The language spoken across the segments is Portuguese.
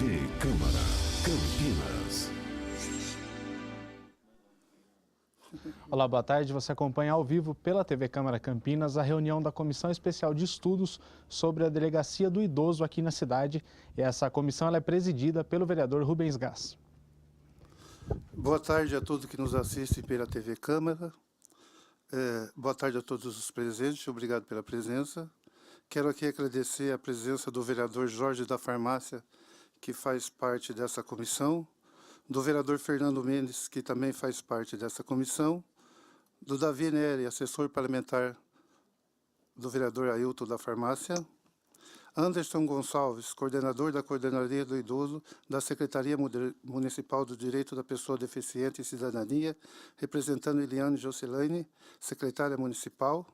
TV Câmara, Campinas. Olá, boa tarde. Você acompanha ao vivo pela TV Câmara Campinas a reunião da Comissão Especial de Estudos sobre a Delegacia do Idoso aqui na cidade. E essa comissão ela é presidida pelo vereador Rubens Gás. Boa tarde a todos que nos assistem pela TV Câmara. Boa tarde a todos os presentes. Obrigado pela presença. Quero aqui agradecer a presença do vereador Jorge da Farmácia, que faz parte dessa comissão, do vereador Fernando Mendes, que também faz parte dessa comissão, do Davi Neri, assessor parlamentar do vereador Ailton da Farmácia, Anderson Gonçalves, coordenador da Coordenadoria do Idoso da Secretaria Municipal do Direito da Pessoa Deficiente e Cidadania, representando Eliane Jocelaine, secretária municipal,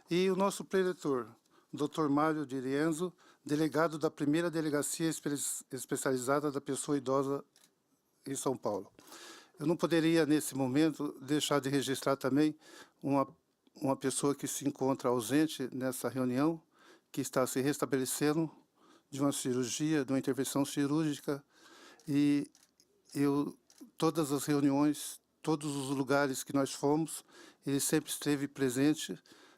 e o nosso preletor, Dr. Mário de Rienzo, delegado da primeira Delegacia Especializada da Pessoa Idosa em São Paulo. Eu não poderia, nesse momento, deixar de registrar também uma pessoa que se encontra ausente nessa reunião, que está se restabelecendo de uma cirurgia, de uma intervenção cirúrgica, e todas as reuniões, todos os lugares que nós fomos, ele sempre esteve presente,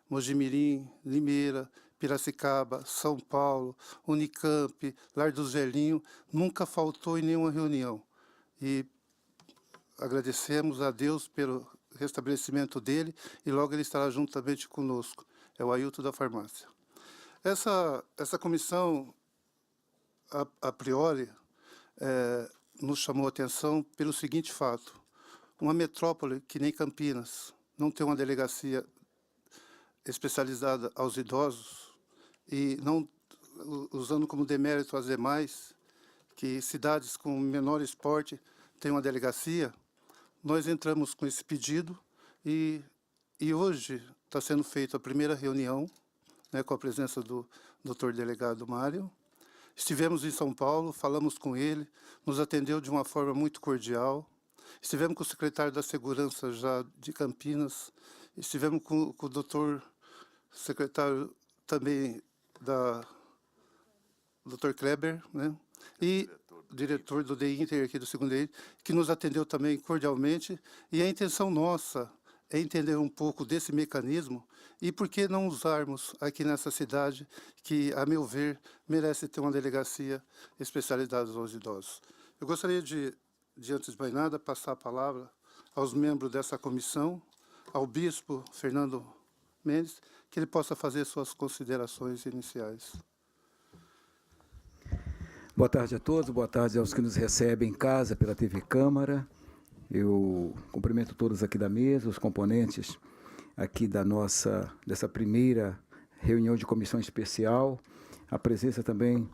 Mojimirim, Limeira, Piracicaba, São Paulo, Unicamp, Lar do Zelinho, nunca faltou em nenhuma reunião. E agradecemos a Deus pelo restabelecimento dele e logo ele estará juntamente conosco. É o Ailton da Farmácia. Essa comissão, a priori, nos chamou a atenção pelo seguinte fato. Uma metrópole que nem Campinas não tem uma delegacia especializada aos idosos e não usando como demérito as demais, que cidades com menor porte têm uma delegacia, nós entramos com esse pedido e hoje está sendo feita a primeira reunião, né, com a presença do doutor delegado Mário. Estivemos em São Paulo, falamos com ele, nos atendeu de uma forma muito cordial. Estivemos com o secretário da Segurança já de Campinas, estivemos com o doutor secretário também Dr. Kleber, né? E diretor do DINTER aqui do segundo DINTER, que nos atendeu também cordialmente. E a intenção nossa é entender um pouco desse mecanismo e por que não usarmos aqui nessa cidade, que, a meu ver, merece ter uma delegacia especializada aos idosos. Eu gostaria de antes de mais nada, passar a palavra aos membros dessa comissão, ao bispo Fernando Mendes, que ele possa fazer suas considerações iniciais. Boa tarde a todos, boa tarde aos que nos recebem em casa pela TV Câmara. Eu cumprimento todos aqui da mesa, os componentes aqui dessa primeira reunião de comissão especial, a presença também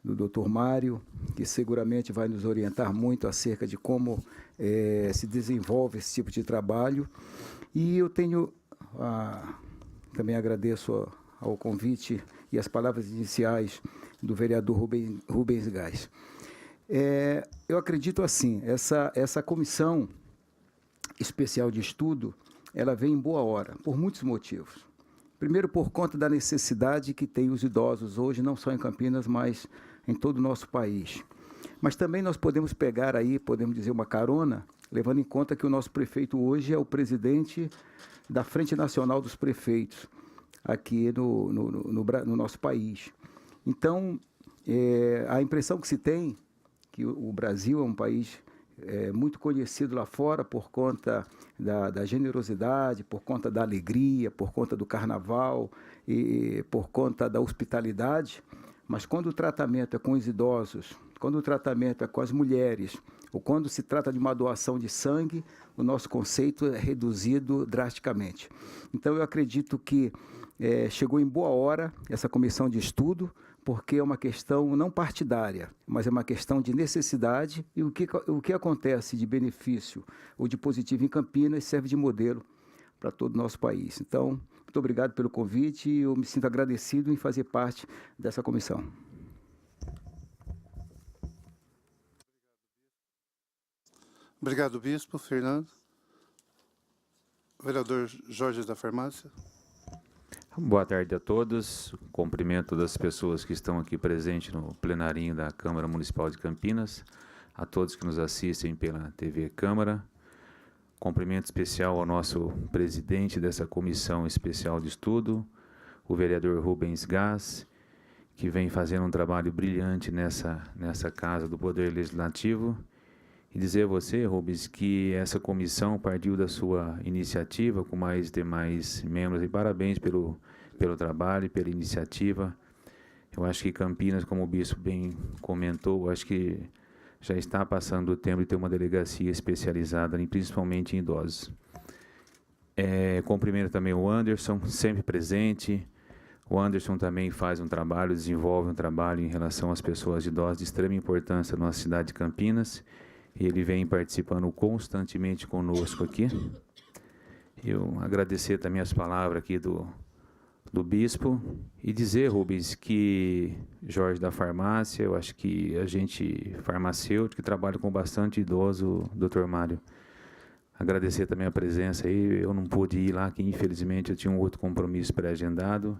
do Dr. Mário, que seguramente vai nos orientar muito acerca de como se desenvolve esse tipo de trabalho. E eu também agradeço ao convite e as palavras iniciais do vereador Rubens Gás. Eu acredito assim, essa comissão especial de estudo, ela vem em boa hora, por muitos motivos. Primeiro, por conta da necessidade que tem os idosos hoje, não só em Campinas, mas em todo o nosso país. Mas também nós podemos pegar aí, podemos dizer, uma carona, levando em conta que o nosso prefeito hoje é o presidente da Frente Nacional dos Prefeitos, aqui no nosso país. Então, a impressão que se tem que o Brasil é um país muito conhecido lá fora por conta da generosidade, por conta da alegria, por conta do carnaval e por conta da hospitalidade, mas quando o tratamento é com os idosos, quando o tratamento é com as mulheres, ou quando se trata de uma doação de sangue, o nosso conceito é reduzido drasticamente. Então, eu acredito que chegou em boa hora essa comissão de estudo, porque é uma questão não partidária, mas é uma questão de necessidade, e o que acontece de benefício ou de positivo em Campinas serve de modelo para todo o nosso país. Então, muito obrigado pelo convite e eu me sinto agradecido em fazer parte dessa comissão. Obrigado, bispo Fernando. Vereador Jorge da Farmácia. Boa tarde a todos. Cumprimento das pessoas que estão aqui presentes no plenarinho da Câmara Municipal de Campinas, a todos que nos assistem pela TV Câmara. Cumprimento especial ao nosso presidente dessa comissão especial de estudo, o vereador Rubens Gás, que vem fazendo um trabalho brilhante nessa casa do Poder Legislativo. E dizer a você, Rubens, que essa comissão partiu da sua iniciativa com mais demais membros, e parabéns pelo trabalho e pela iniciativa. Eu acho que Campinas, como o bispo bem comentou, acho que já está passando o tempo de ter uma delegacia especializada, principalmente em idosos. Cumprimento também o Anderson, sempre presente. O Anderson também faz um trabalho, desenvolve um trabalho em relação às pessoas idosas de extrema importância na nossa cidade de Campinas. E ele vem participando constantemente conosco aqui. Eu agradecer também as palavras aqui do bispo e dizer, Rubens, que Jorge da Farmácia, eu acho que a gente farmacêutico que trabalha com bastante idoso, Dr. Mário. Agradecer também a presença aí, eu não pude ir lá, que infelizmente eu tinha um outro compromisso pré-agendado,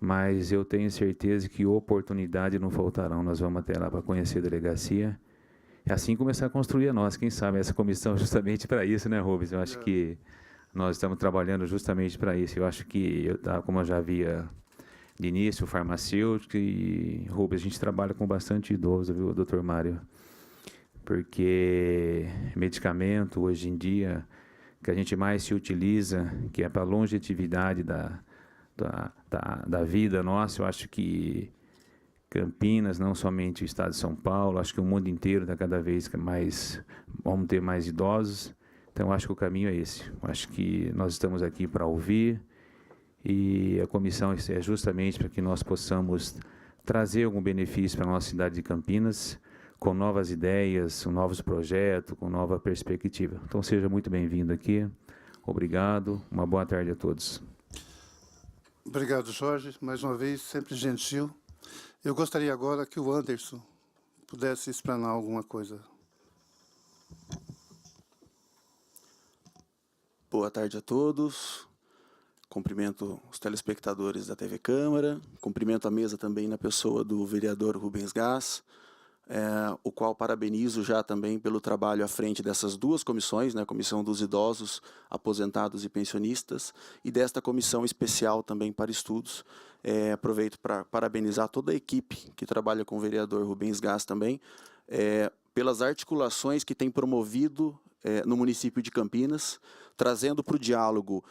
mas eu tenho certeza que oportunidades não faltarão, nós vamos até lá para conhecer a delegacia, e assim começar a construir a nossa, quem sabe, essa comissão justamente para isso, né, Rubens? Eu acho que nós estamos trabalhando justamente para isso. Eu acho que, como eu já havia de início, farmacêutico e Rubens, a gente trabalha com bastante idoso, viu, doutor Mário? Porque medicamento, hoje em dia, que a gente mais se utiliza, que é para a longevidade da vida nossa, eu acho que Campinas, não somente o estado de São Paulo, acho que o mundo inteiro está cada vez mais, vamos ter mais idosos. Então, acho que o caminho é esse. Acho que nós estamos aqui para ouvir e a comissão é justamente para que nós possamos trazer algum benefício para a nossa cidade de Campinas, com novas ideias, com novos projetos, com nova perspectiva. Então, seja muito bem-vindo aqui. Obrigado. Uma boa tarde a todos. Obrigado, Jorge. Mais uma vez, sempre gentil. Eu gostaria agora que o Anderson pudesse explanar alguma coisa. Boa tarde a todos. Cumprimento os telespectadores da TV Câmara. Cumprimento a mesa também na pessoa do vereador Rubens Gás, o qual parabenizo já também pelo trabalho à frente dessas duas comissões, né, a Comissão dos Idosos, Aposentados e Pensionistas, e desta comissão especial também para estudos. Aproveito para parabenizar toda a equipe que trabalha com o vereador Rubens Gás também, pelas articulações que tem promovido no município de Campinas, trazendo para o diálogo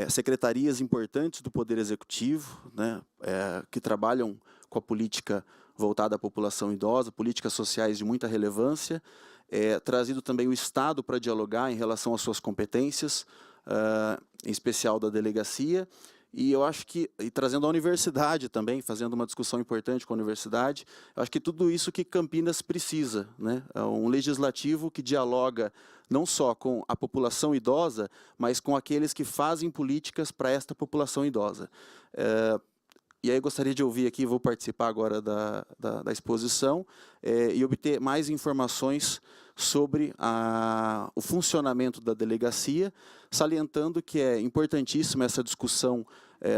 secretarias importantes do Poder Executivo, né, que trabalham com a política voltada à população idosa, políticas sociais de muita relevância, trazido também o Estado para dialogar em relação às suas competências, em especial da delegacia, e eu acho que, e trazendo a universidade também, fazendo uma discussão importante com a universidade, eu acho que tudo isso que Campinas precisa, né? Um legislativo que dialoga não só com a população idosa, mas com aqueles que fazem políticas para esta população idosa. E aí eu gostaria de ouvir aqui, vou participar agora da exposição, e obter mais informações sobre o funcionamento da delegacia, salientando que é importantíssima essa discussão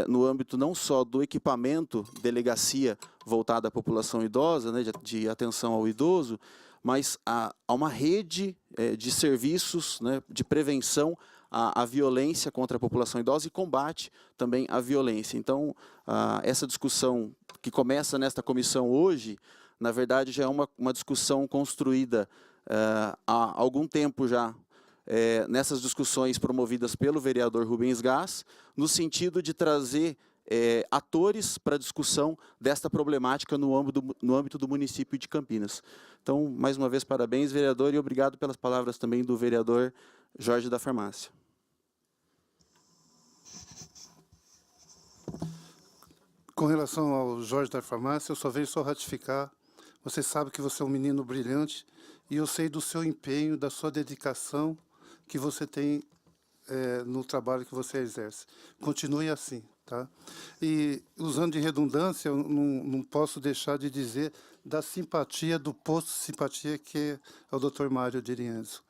no âmbito não só do equipamento delegacia voltada à população idosa, né, de atenção ao idoso, mas há uma rede de serviços, né, de prevenção à violência contra a população idosa e combate também à violência. Então, essa discussão que começa nesta comissão hoje, na verdade, já é uma discussão construída há algum tempo já, nessas discussões promovidas pelo vereador Rubens Gás, no sentido de trazer atores para a discussão desta problemática no âmbito do município de Campinas. Então, mais uma vez, parabéns, vereador, e obrigado pelas palavras também do vereador Jorge da Farmácia. Com relação ao Jorge da Farmácia, eu só venho ratificar. Você sabe que você é um menino brilhante e eu sei do seu empenho, da sua dedicação que você tem no trabalho que você exerce. Continue assim, tá? E, usando de redundância, eu não posso deixar de dizer da simpatia, do posto de simpatia que é o Dr. Mário Dirienzo.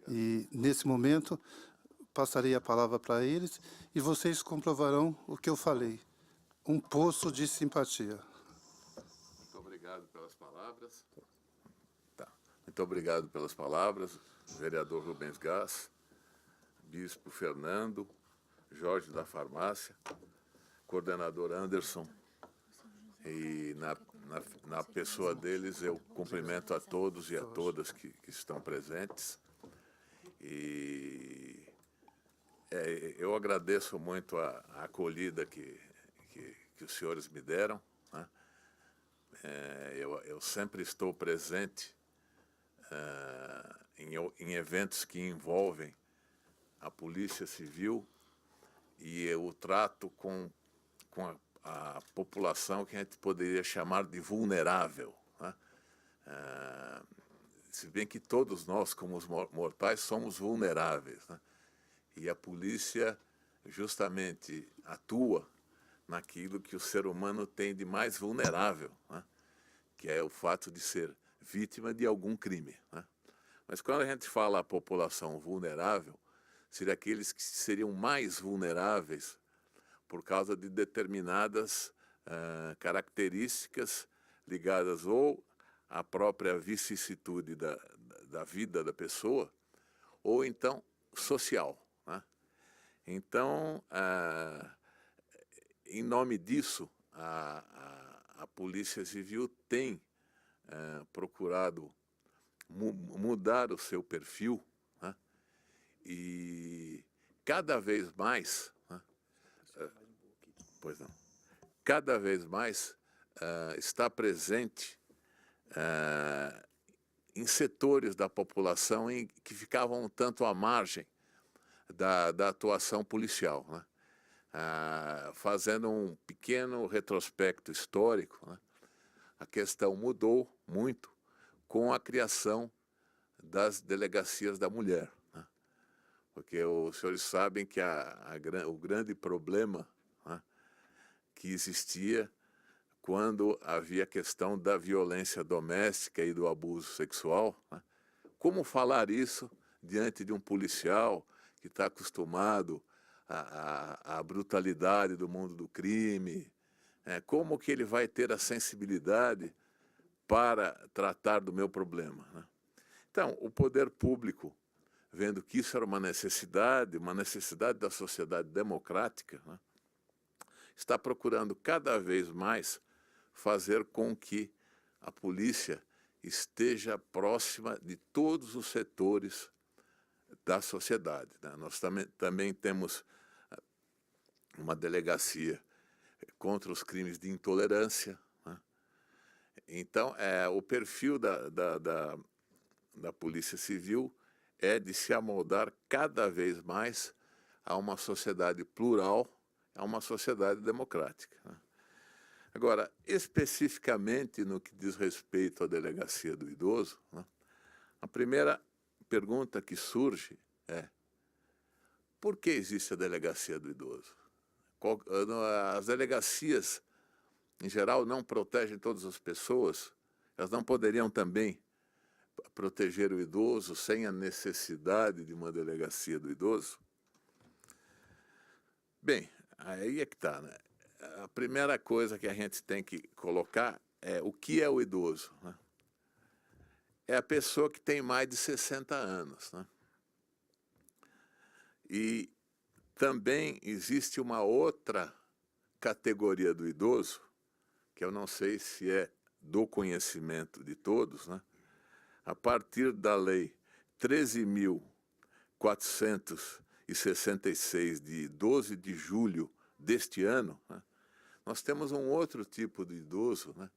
E, nesse momento, passarei a palavra para eles e vocês comprovarão o que eu falei. Um poço de simpatia. Muito obrigado pelas palavras. Tá. Muito obrigado pelas palavras, vereador Rubens Gás, bispo Fernando, Jorge da Farmácia, coordenador Anderson. E na pessoa deles eu cumprimento a todos e a todas que estão presentes. E eu agradeço muito a acolhida que os senhores me deram, né? Eu sempre estou presente em eventos que envolvem a Polícia Civil e eu trato com a população que a gente poderia chamar de vulnerável, né? Se bem que todos nós, como os mortais, somos vulneráveis, né? E a polícia justamente atua naquilo que o ser humano tem de mais vulnerável, né? Que é o fato de ser vítima de algum crime, né? Mas quando a gente fala a população vulnerável, seria aqueles que seriam mais vulneráveis por causa de determinadas características ligadas ou à própria vicissitude da vida da pessoa, ou então social, né? Então, em nome disso, a Polícia Civil tem procurado mudar o seu perfil, né? E cada vez mais, né? Pois não, cada vez mais está presente em setores da população que ficavam um tanto à margem da atuação policial, né? Fazendo um pequeno retrospecto histórico, né? A questão mudou muito com a criação das delegacias da mulher, né? Porque os senhores sabem que o grande problema, né, que existia quando havia a questão da violência doméstica e do abuso sexual, né? Como falar isso diante de um policial que está acostumado à brutalidade do mundo do crime? Como que ele vai ter a sensibilidade para tratar do meu problema, né? Então, o poder público, vendo que isso era uma necessidade da sociedade democrática, né, está procurando cada vez mais fazer com que a polícia esteja próxima de todos os setores da sociedade, né? Nós também temos uma delegacia contra os crimes de intolerância, né? Então, o perfil da Polícia Civil é de se amoldar cada vez mais a uma sociedade plural, a uma sociedade democrática, né? Agora, especificamente no que diz respeito à delegacia do idoso, né, a primeira pergunta que surge é: por que existe a delegacia do idoso? As delegacias, em geral, não protegem todas as pessoas. Elas não poderiam também proteger o idoso sem a necessidade de uma delegacia do idoso? Bem, aí é que está, né? A primeira coisa que a gente tem que colocar é o que é o idoso, né? É a pessoa que tem mais de 60 anos, né? E também existe uma outra categoria do idoso, que eu não sei se é do conhecimento de todos, né? A partir da Lei 13.466, de 12 de julho deste ano, né, nós temos um outro tipo de idoso, né,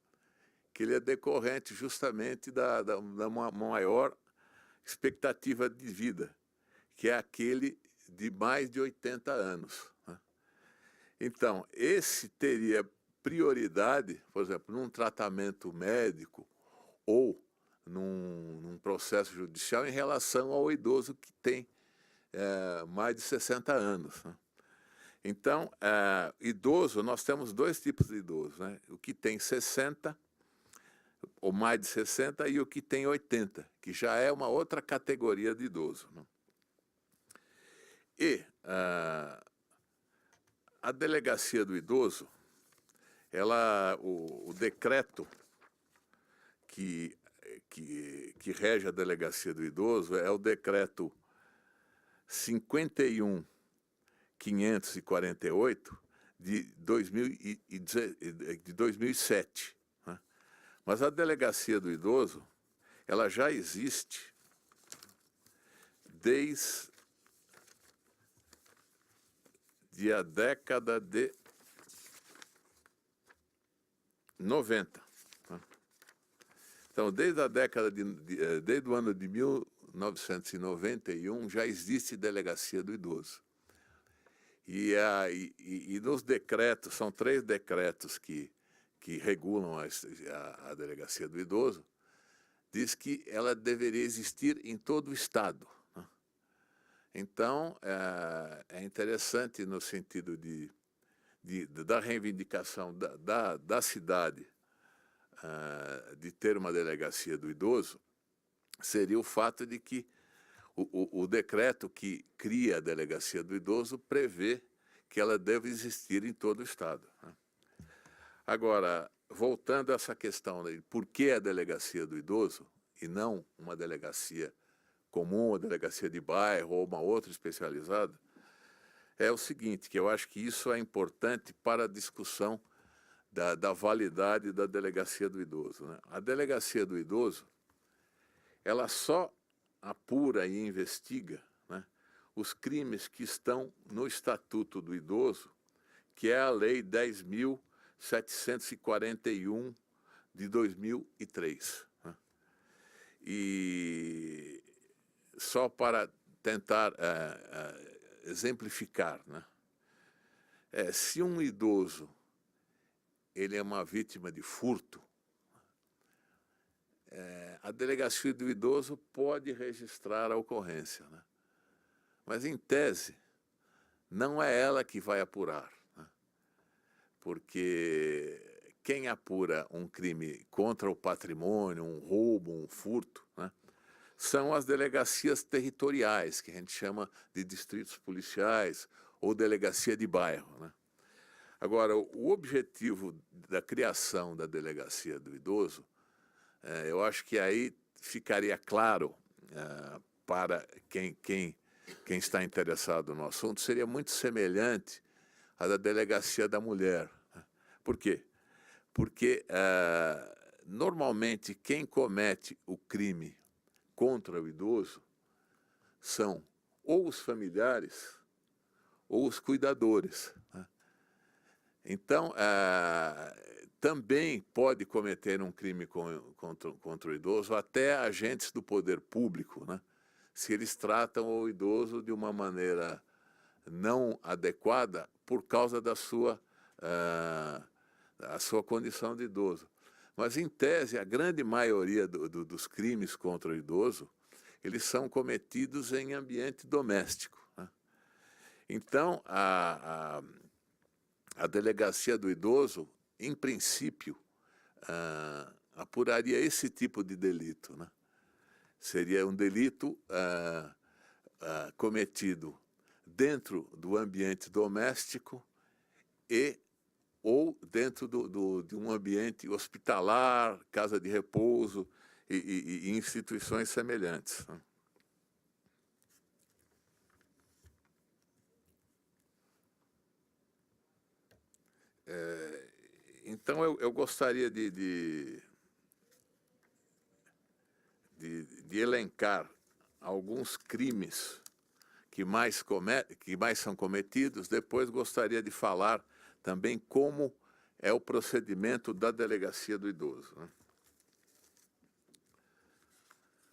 que ele é decorrente justamente da maior expectativa de vida, que é aquele de mais de 80 anos, né? Então, esse teria prioridade, por exemplo, num tratamento médico ou num processo judicial em relação ao idoso que tem mais de 60 anos, né? Então, idoso, nós temos dois tipos de idoso, né? O que tem 60 ou mais de 60 e o que tem 80, que já é uma outra categoria de idoso, né? E a delegacia do idoso, o decreto que rege a delegacia do idoso é o decreto 51.548 de 2007. Né? Mas a delegacia do idoso, ela já existe desde a década de 90. Né? Então, desde o ano de 1991, já existe delegacia do idoso. E nos decretos, são 3 decretos que regulam a delegacia do idoso, diz que ela deveria existir em todo o Estado. Né? Então, é interessante no sentido da reivindicação da cidade de ter uma delegacia do idoso, seria o fato de que o decreto que cria a delegacia do idoso prevê que ela deve existir em todo o Estado. Né? Agora, voltando a essa questão de por que a delegacia do idoso e não uma delegacia comum, uma delegacia de bairro ou uma outra especializada, é o seguinte, que eu acho que isso é importante para a discussão da validade da delegacia do idoso. Né? A delegacia do idoso, ela só apura e investiga, né, os crimes que estão no Estatuto do Idoso, que é a Lei 10.741 de 2003. Né? E só para tentar exemplificar, né? Se um idoso ele é uma vítima de furto, a delegacia do idoso pode registrar a ocorrência, né? Mas, em tese, não é ela que vai apurar, né? Porque quem apura um crime contra o patrimônio, um roubo, um furto, né, são as delegacias territoriais, que a gente chama de distritos policiais ou delegacia de bairro, né? Agora, o objetivo da criação da delegacia do idoso, eu acho que aí ficaria claro para quem está interessado no assunto, seria muito semelhante à da delegacia da mulher. Por quê? Porque, normalmente, quem comete o crime contra o idoso são ou os familiares ou os cuidadores. Né? Então, também pode cometer um crime contra o idoso até agentes do poder público, né? Se eles tratam o idoso de uma maneira não adequada por causa da sua condição de idoso. Mas, em tese, a grande maioria dos crimes contra o idoso, eles são cometidos em ambiente doméstico. Né? Então, a delegacia do idoso, em princípio, apuraria esse tipo de delito. Né? Seria um delito cometido dentro do ambiente doméstico ou dentro de um ambiente hospitalar, casa de repouso e instituições semelhantes. Né? Então, eu gostaria de elencar alguns crimes que mais são cometidos. Depois gostaria de falar também como é o procedimento da delegacia do idoso. Né?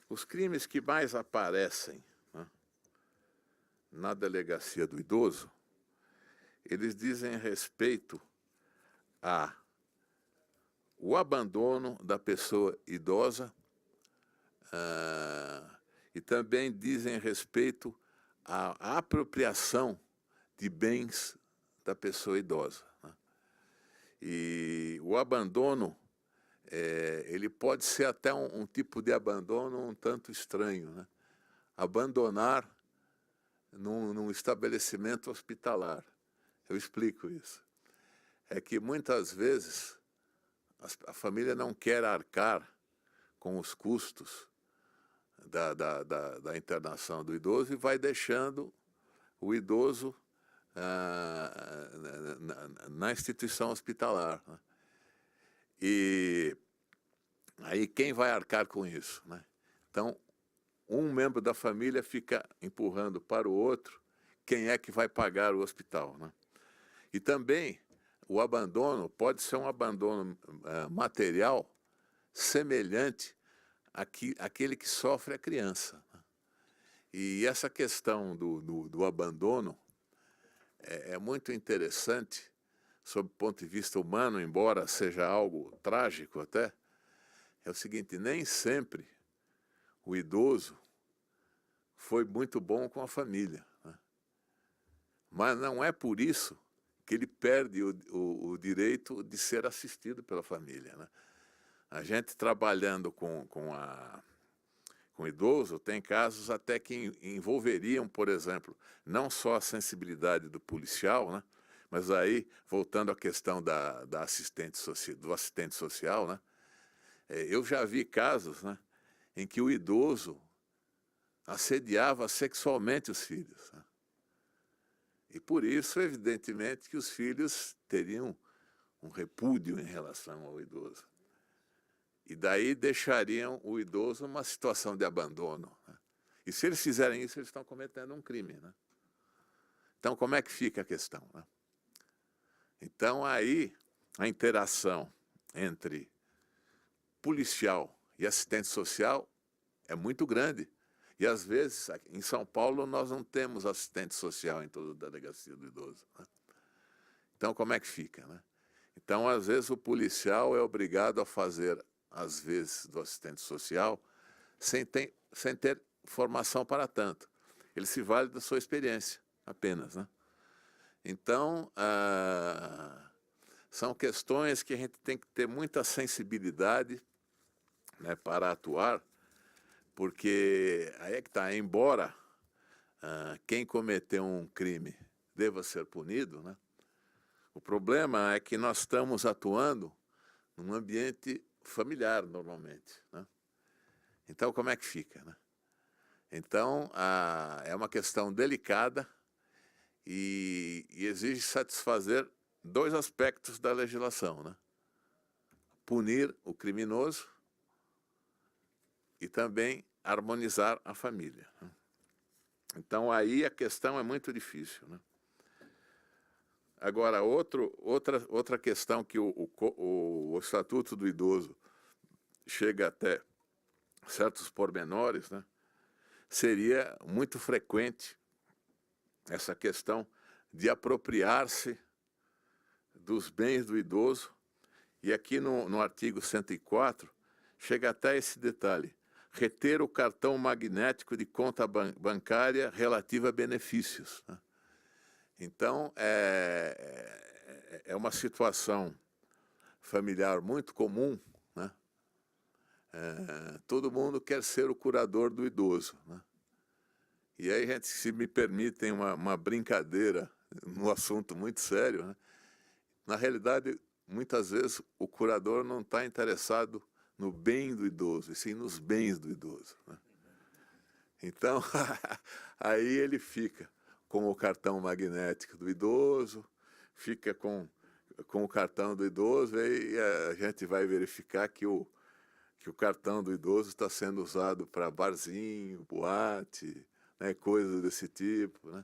Os crimes que mais aparecem, né, na delegacia do idoso, eles dizem respeito o abandono da pessoa idosa e também dizem respeito à apropriação de bens da pessoa idosa. Né? E o abandono, ele pode ser até um tipo de abandono um tanto estranho. Né? Abandonar num estabelecimento hospitalar. Eu explico isso. É que muitas vezes a família não quer arcar com os custos da internação do idoso e vai deixando o idoso na instituição hospitalar, né? E aí quem vai arcar com isso, né? Então, um membro da família fica empurrando para o outro quem é que vai pagar o hospital, né? E também o abandono pode ser um abandono material semelhante àquele que sofre a criança, né? E essa questão do abandono é muito interessante sob o ponto de vista humano, embora seja algo trágico até. É o seguinte, nem sempre o idoso foi muito bom com a família, né? Mas não é por isso que ele perde o direito de ser assistido pela família, né? A gente trabalhando com o idoso, tem casos até que envolveriam, por exemplo, não só a sensibilidade do policial, né? Mas aí, voltando à questão do assistente social, né? Eu já vi casos, né, em que o idoso assediava sexualmente os filhos, né? E por isso, evidentemente, que os filhos teriam um repúdio em relação ao idoso. E daí deixariam o idoso numa situação de abandono, né? E se eles fizerem isso, eles estão cometendo um crime, né? Então, como é que fica a questão, né? Então, aí, a interação entre policial e assistente social é muito grande. E, às vezes, em São Paulo, nós não temos assistente social em toda a delegacia do idoso, né? Então, como é que fica, né? Então, às vezes, o policial é obrigado a fazer, às vezes, do assistente social, sem ter formação para tanto. Ele se vale da sua experiência, apenas, né? Então, são questões que a gente tem que ter muita sensibilidade, né, para atuar, porque aí é que está, embora quem cometeu um crime deva ser punido, né, o problema é que nós estamos atuando num ambiente familiar, normalmente, né? Então, como é que fica, né? Então, é uma questão delicada e exige satisfazer dois aspectos da legislação, né? Punir o criminoso e também harmonizar a família, né? Então, aí a questão é muito difícil, né? Agora, outra questão que o Estatuto do Idoso chega até certos pormenores, né? Seria muito frequente essa questão de apropriar-se dos bens do idoso. E aqui no artigo 104, chega até esse detalhe: reter o cartão magnético de conta bancária relativa a benefícios, né? Então, é uma situação familiar muito comum, né? Todo mundo quer ser o curador do idoso, né? E aí, gente, se me permitem uma brincadeira num assunto muito sério, né? Na realidade, muitas vezes o curador não está interessado no bem do idoso, e sim nos bens do idoso, né? Então, aí ele fica com o cartão magnético do idoso, fica com o cartão do idoso, e a gente vai verificar que o cartão do idoso está sendo usado para barzinho, boate, né, coisas desse tipo, né?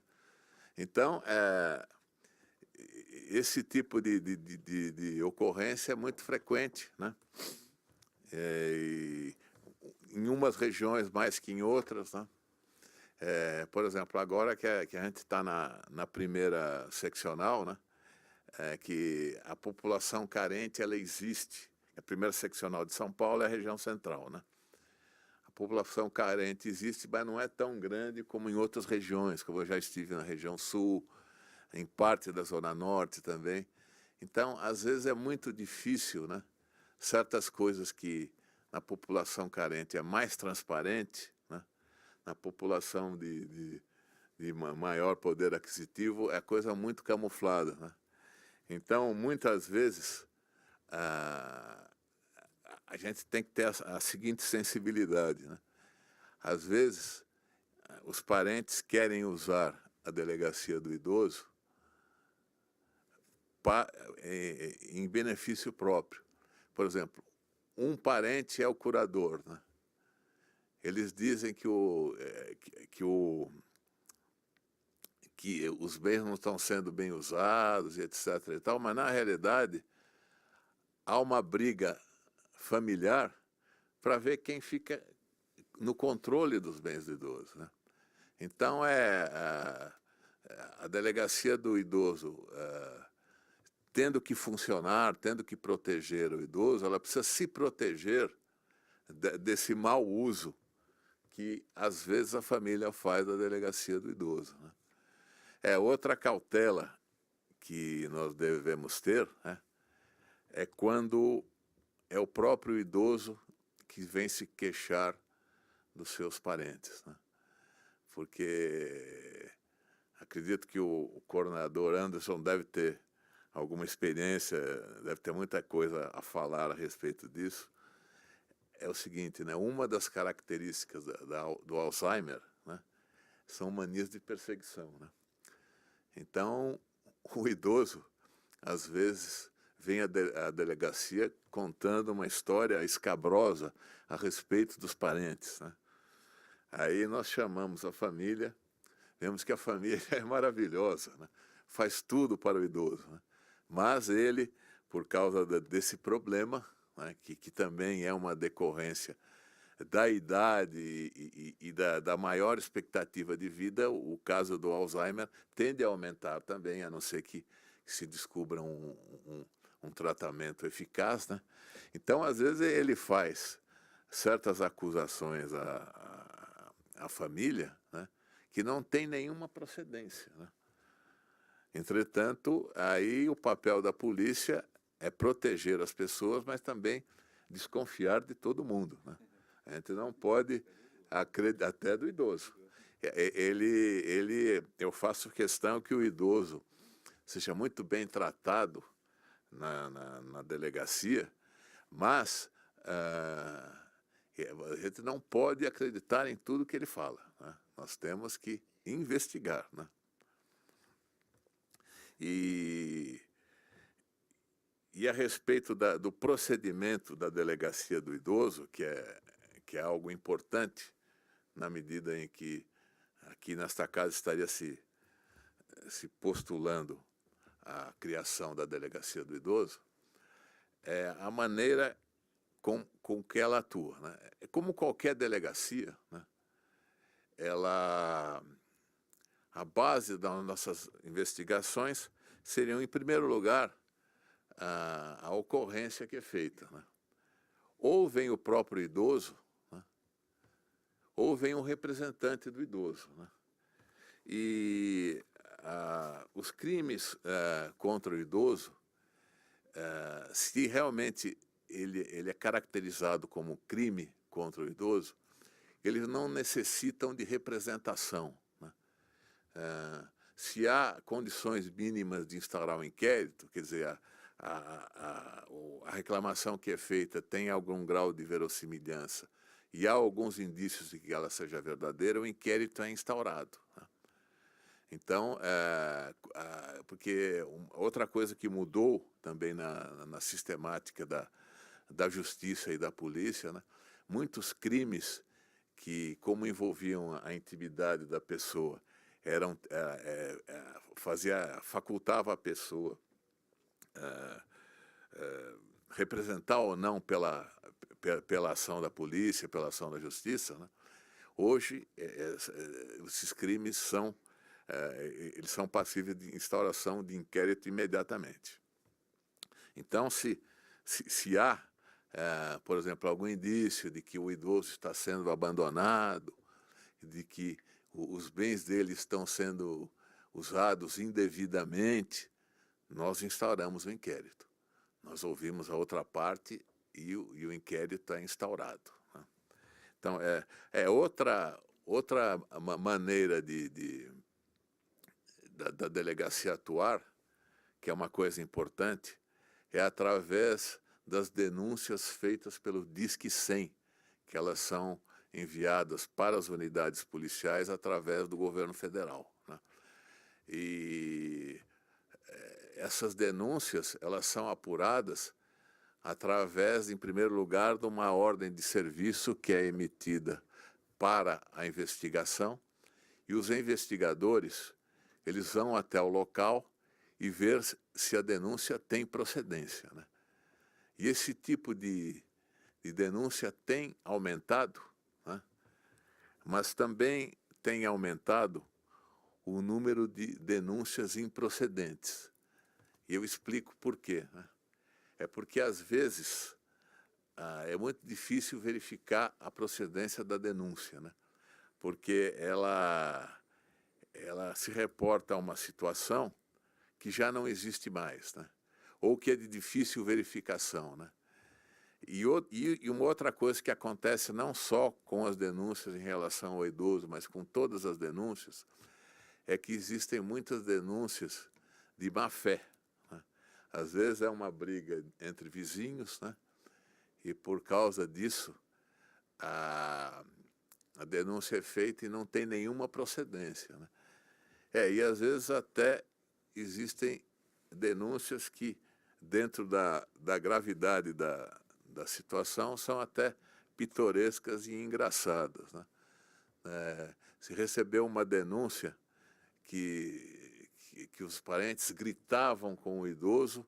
Então, esse tipo de ocorrência é muito frequente, né? Em umas regiões mais que em outras, né? Por exemplo, agora que a gente está na primeira seccional, né? Que a população carente, ela existe. A primeira seccional de São Paulo é a região central, né? A população carente existe, mas não é tão grande como em outras regiões, como eu já estive na região sul, em parte da Zona Norte também. Então, às vezes é muito difícil, né? Certas coisas que na população carente é mais transparente, né? Na população de de maior poder aquisitivo é coisa muito camuflada, né? Então, muitas vezes, a gente tem que ter a seguinte sensibilidade, né? Às vezes, os parentes querem usar a delegacia do idoso em benefício próprio. Por exemplo, um parente é o curador, né? Eles dizem que os bens não estão sendo bem usados, e etc. e tal, mas, na realidade, há uma briga familiar para ver quem fica no controle dos bens do idoso, né? Então, a delegacia do idoso, tendo que funcionar, tendo que proteger o idoso, ela precisa se proteger desse mau uso que, às vezes, a família faz da delegacia do idoso, né? Outra cautela que nós devemos ter, né, é quando é o próprio idoso que vem se queixar dos seus parentes, né? Porque acredito que o coordenador Anderson deve ter alguma experiência, deve ter muita coisa a falar a respeito disso. É o seguinte, né, uma das características do Alzheimer, né, são manias de perseguição, né? Então, o idoso, às vezes, vem à delegacia contando uma história escabrosa a respeito dos parentes, né? Aí nós chamamos a família, vemos que a família é maravilhosa, né? Faz tudo para o idoso, né? Mas ele, por causa desse problema, né, que também é uma decorrência da idade e da maior expectativa de vida, o caso do Alzheimer tende a aumentar também, a não ser que se descubra um tratamento eficaz, né? Então, às vezes, ele faz certas acusações à família, né, que não tem nenhuma procedência, né? Entretanto, aí o papel da polícia é proteger as pessoas, mas também desconfiar de todo mundo, né? A gente não pode acreditar, até do idoso. Eu faço questão que o idoso seja muito bem tratado na delegacia, mas a gente não pode acreditar em tudo que ele fala, né? Nós temos que investigar, né? E a respeito do procedimento da delegacia do idoso, que é algo importante, na medida em que aqui nesta casa estaria se postulando a criação da delegacia do idoso, é a maneira com que ela atua, né? Como qualquer delegacia, né? A base das nossas investigações seriam, em primeiro lugar, a ocorrência que é feita, né? Ou vem o próprio idoso, né, ou vem um representante do idoso, né? E os crimes contra o idoso, se realmente ele é caracterizado como crime contra o idoso, eles não necessitam de representação, né? Se há condições mínimas de instaurar um inquérito, quer dizer, a reclamação que é feita tem algum grau de verossimilhança e há alguns indícios de que ela seja verdadeira, o inquérito é instaurado, né? Então, porque outra coisa que mudou também na sistemática da justiça e da polícia, né, muitos crimes que, como envolviam a intimidade da pessoa, facultava a pessoa representar ou não pela ação da polícia, pela ação da justiça, né? Hoje, esses crimes eles são passíveis de instauração de inquérito imediatamente. Então, se há, por exemplo, algum indício de que o idoso está sendo abandonado, de que os bens dele estão sendo usados indevidamente, nós instauramos o inquérito. Nós ouvimos a outra parte e o inquérito é instaurado, né? Então, outra maneira de da delegacia atuar, que é uma coisa importante, é através das denúncias feitas pelo Disque 100, que elas são enviadas para as unidades policiais através do governo federal, né? E essas denúncias, elas são apuradas através, em primeiro lugar, de uma ordem de serviço que é emitida para a investigação, e os investigadores, eles vão até o local e ver se a denúncia tem procedência, né? E esse tipo de denúncia tem aumentado, né? Mas também tem aumentado o número de denúncias improcedentes. E eu explico por quê, né? É porque, às vezes, é muito difícil verificar a procedência da denúncia, né? Porque ela se reporta a uma situação que já não existe mais, né? Ou que é de difícil verificação, né? E uma outra coisa que acontece não só com as denúncias em relação ao idoso, mas com todas as denúncias, é que existem muitas denúncias de má fé, né? Às vezes é uma briga entre vizinhos, né? E por causa disso, a denúncia é feita e não tem nenhuma procedência, né? E às vezes até existem denúncias que, dentro da gravidade da situação, são até pitorescas e engraçadas, né? Se recebeu uma denúncia que os parentes gritavam com o idoso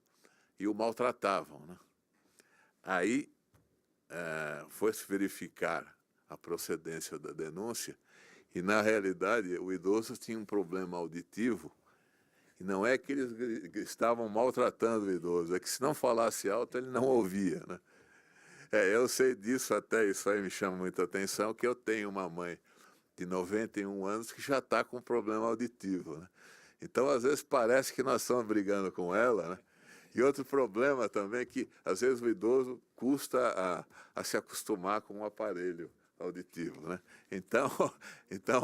e o maltratavam, né? Aí foi-se verificar a procedência da denúncia e, na realidade, o idoso tinha um problema auditivo. E não é que eles estavam maltratando o idoso, é que se não falasse alto, ele não ouvia, né? Eu sei disso até, isso aí me chama muita atenção, que eu tenho uma mãe de 91 anos que já está com problema auditivo, né? Então, às vezes, parece que nós estamos brigando com ela, né? E outro problema também é que, às vezes, o idoso custa a se acostumar com um aparelho auditivo, né? Então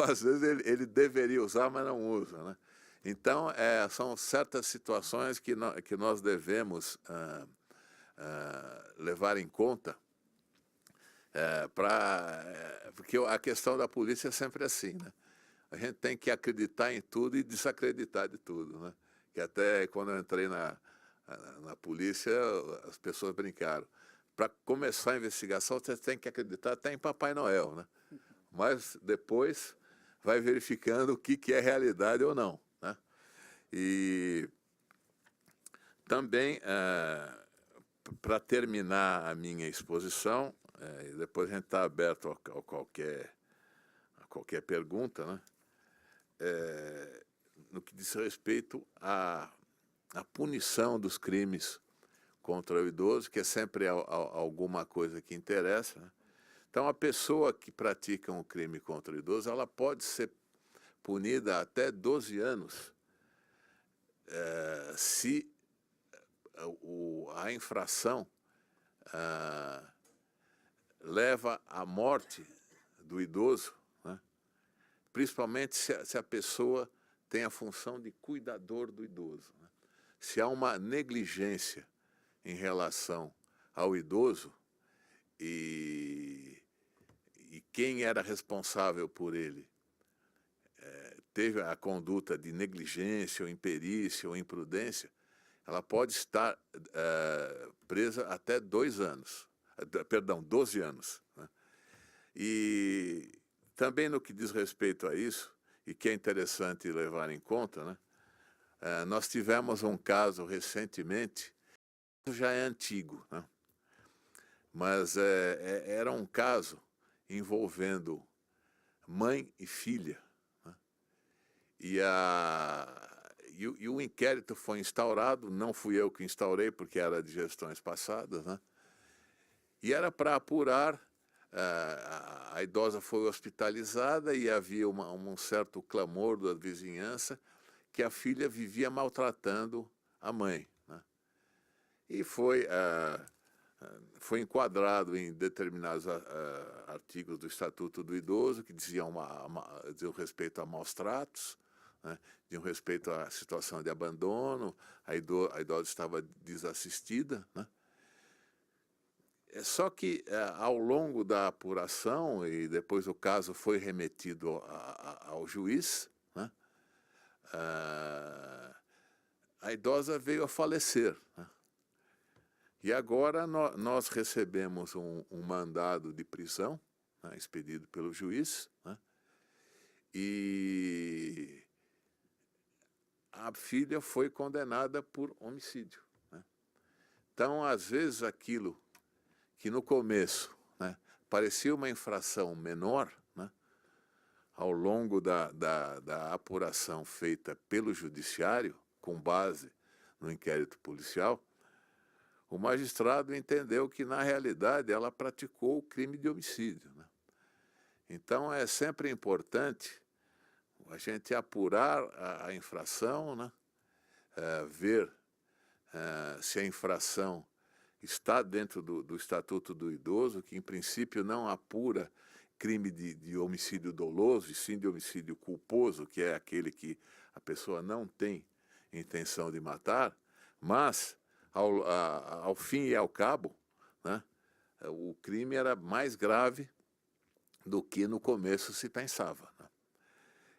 às vezes, ele deveria usar, mas não usa, né? Então, são certas situações que nós devemos levar em conta, porque a questão da polícia é sempre assim, né? A gente tem que acreditar em tudo e desacreditar de tudo, né? Que até quando eu entrei na polícia, as pessoas brincaram. Para começar a investigação, você tem que acreditar até em Papai Noel, né? Mas depois vai verificando o que é realidade ou não, né? E também, para terminar a minha exposição, depois a gente está aberto a qualquer pergunta, né? No que diz respeito à punição dos crimes contra o idoso, que é sempre alguma coisa que interessa, né? Então, a pessoa que pratica um crime contra o idoso, ela pode ser punida até 12 anos se a infração leva à morte do idoso, né? Principalmente se a pessoa tem a função de cuidador do idoso, né? Se há uma negligência em relação ao idoso e quem era responsável por ele teve a conduta de negligência ou imperícia ou imprudência, ela pode estar presa até 12 anos, né? E também no que diz respeito a isso, e que é interessante levar em conta, né? Nós tivemos um caso recentemente, já é antigo, né? Mas era um caso envolvendo mãe e filha, né? E o inquérito foi instaurado, não fui eu que instaurei, porque era de gestões passadas, né? E era para apurar, a idosa foi hospitalizada e havia um certo clamor da vizinhança que a filha vivia maltratando a mãe, né? E foi enquadrado em determinados artigos do Estatuto do Idoso que diziam respeito a maus tratos, né, de um respeito à situação de abandono, a idosa estava desassistida, né? Só que, ao longo da apuração, e depois o caso foi remetido ao juiz, né, a idosa veio a falecer, né? E agora nós recebemos um mandado de prisão, né, expedido pelo juiz, né, e a filha foi condenada por homicídio, né? Então, às vezes, aquilo que no começo, né, parecia uma infração menor, né, ao longo da apuração feita pelo judiciário, com base no inquérito policial, o magistrado entendeu que, na realidade, ela praticou o crime de homicídio, né? Então, é sempre importante a gente apurar a infração, né, ver se a infração está dentro do Estatuto do Idoso, que, em princípio, não apura crime de homicídio doloso, e sim de homicídio culposo, que é aquele que a pessoa não tem intenção de matar, mas, ao fim e ao cabo, né, o crime era mais grave do que no começo se pensava, né?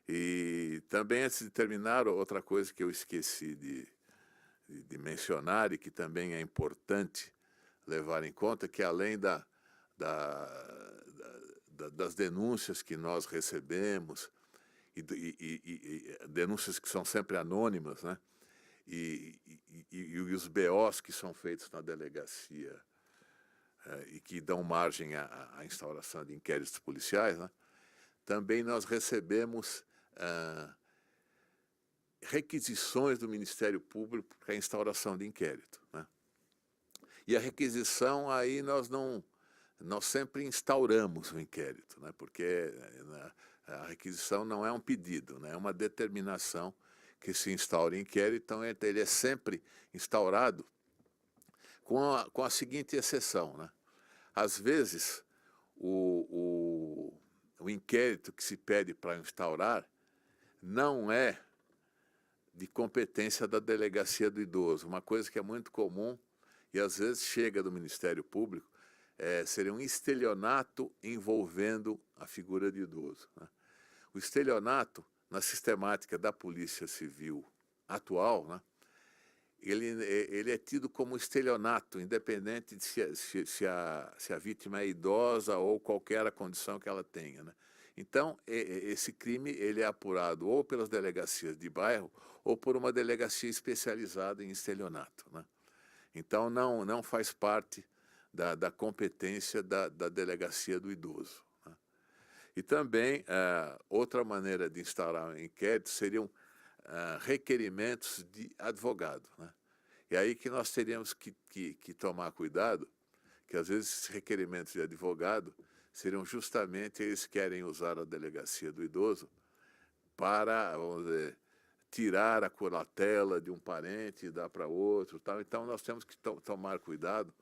E também, antes de terminar, outra coisa que eu esqueci de mencionar e que também é importante levar em conta, que além das denúncias que nós recebemos, e denúncias que são sempre anônimas, né, e os BOs que são feitos na delegacia e que dão margem à instauração de inquéritos policiais, né, também nós recebemos requisições do Ministério Público para a instauração de inquérito, né? E a requisição, aí nós sempre instauramos o inquérito, né? Porque a requisição não é um pedido, né? É uma determinação que se instaure inquérito. Então ele é sempre instaurado com a seguinte exceção, né? Às vezes, o inquérito que se pede para instaurar não é de competência da Delegacia do Idoso. Uma coisa que é muito comum e às vezes chega do Ministério Público seria um estelionato envolvendo a figura de idoso, né? O estelionato, na sistemática da Polícia Civil atual, né, ele é tido como estelionato, independente de se a vítima é idosa ou qualquer a condição que ela tenha, né? Então, esse crime ele é apurado ou pelas delegacias de bairro ou por uma delegacia especializada em estelionato, né? Então, não faz parte da competência da Delegacia do Idoso, né? E também, outra maneira de instaurar um inquérito seriam requerimentos de advogado, né? E aí que nós teríamos que tomar cuidado, que às vezes esses requerimentos de advogado seriam justamente eles que querem usar a Delegacia do Idoso para, vamos dizer, tirar a curatela de um parente e dar para outro, tal. Então nós temos que tomar cuidado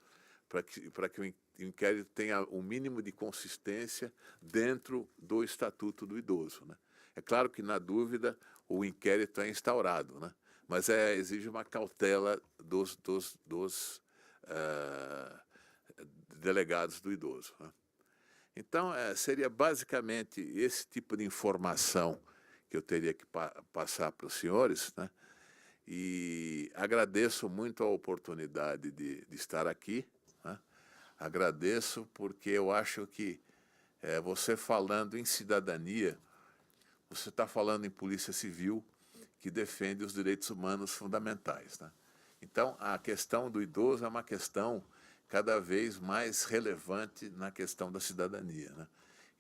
para que o inquérito tenha o mínimo de consistência dentro do Estatuto do Idoso, né? É claro que, na dúvida, o inquérito é instaurado, né? Mas exige uma cautela dos delegados do idoso, né? Então, seria basicamente esse tipo de informação que eu teria que passar para os senhores, né? E agradeço muito a oportunidade de estar aqui, né? Agradeço porque eu acho que você falando em cidadania, você está falando em polícia civil que defende os direitos humanos fundamentais, né? Então, a questão do idoso é uma questão cada vez mais relevante na questão da cidadania, né?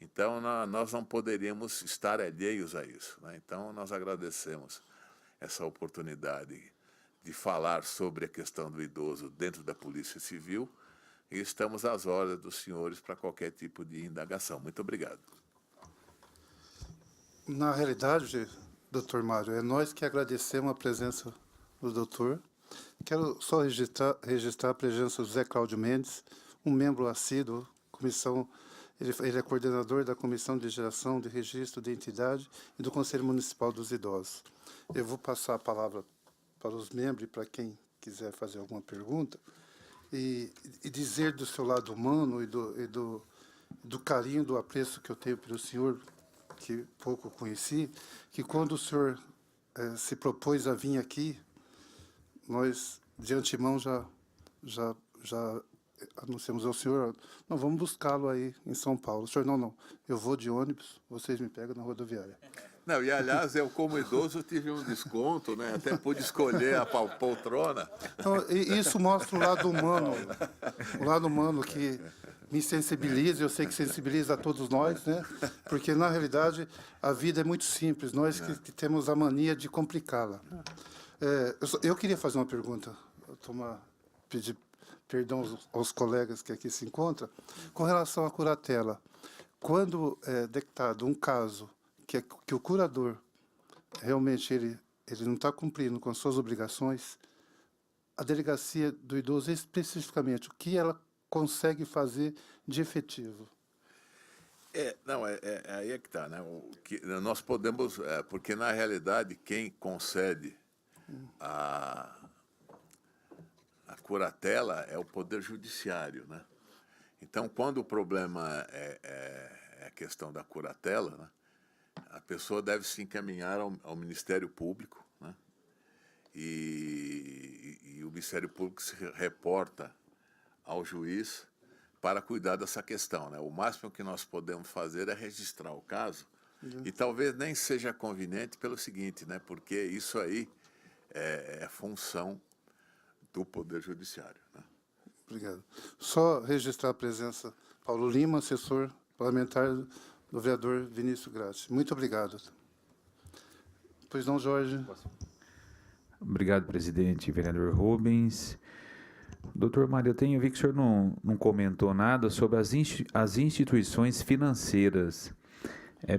Então, nós não poderíamos estar alheios a isso, né? Então, nós agradecemos essa oportunidade de falar sobre a questão do idoso dentro da Polícia Civil e estamos às ordens dos senhores para qualquer tipo de indagação. Muito obrigado. Na realidade, doutor Mário, é nós que agradecemos a presença do doutor. Quero só registrar a presença do José Cláudio Mendes, um membro assíduo, Comissão Ele é coordenador da Comissão de Geração de Registro de Identidade e do Conselho Municipal dos Idosos. Eu vou passar a palavra para os membros e para quem quiser fazer alguma pergunta, e dizer do seu lado humano e do carinho, do apreço que eu tenho pelo senhor, que pouco conheci, que quando o senhor se propôs a vir aqui, nós, de antemão, já anunciamos ao senhor, não, vamos buscá-lo aí em São Paulo. O senhor, não, eu vou de ônibus, vocês me pegam na rodoviária. Não, e aliás, eu como idoso tive um desconto, né? Até pude escolher a poltrona. Então, isso mostra o lado humano que me sensibiliza, eu sei que sensibiliza a todos nós, né? Porque, na realidade, a vida é muito simples, nós que temos a mania de complicá-la. Eu queria fazer uma pergunta, pedir perdão aos colegas que aqui se encontram, com relação à curatela. Quando é detectado um caso que o curador realmente ele não está cumprindo com as suas obrigações, a delegacia do idoso, especificamente, o que ela consegue fazer de efetivo? Aí é que está, né? Nós podemos, porque na realidade quem concede a curatela é o Poder Judiciário, né? Então, quando o problema é a questão da curatela, né, a pessoa deve se encaminhar ao Ministério Público, né? E o Ministério Público se reporta ao juiz para cuidar dessa questão, né? O máximo que nós podemos fazer é registrar o caso, e talvez nem seja conveniente pelo seguinte, né? Porque isso aí é função do Poder Judiciário, né? Obrigado. Só registrar a presença Paulo Lima, assessor parlamentar do vereador Vinícius Grassi. Muito obrigado. Pois não, Jorge? Obrigado, presidente, vereador Rubens. Doutor Mário, eu vi que o senhor não comentou nada sobre as instituições financeiras,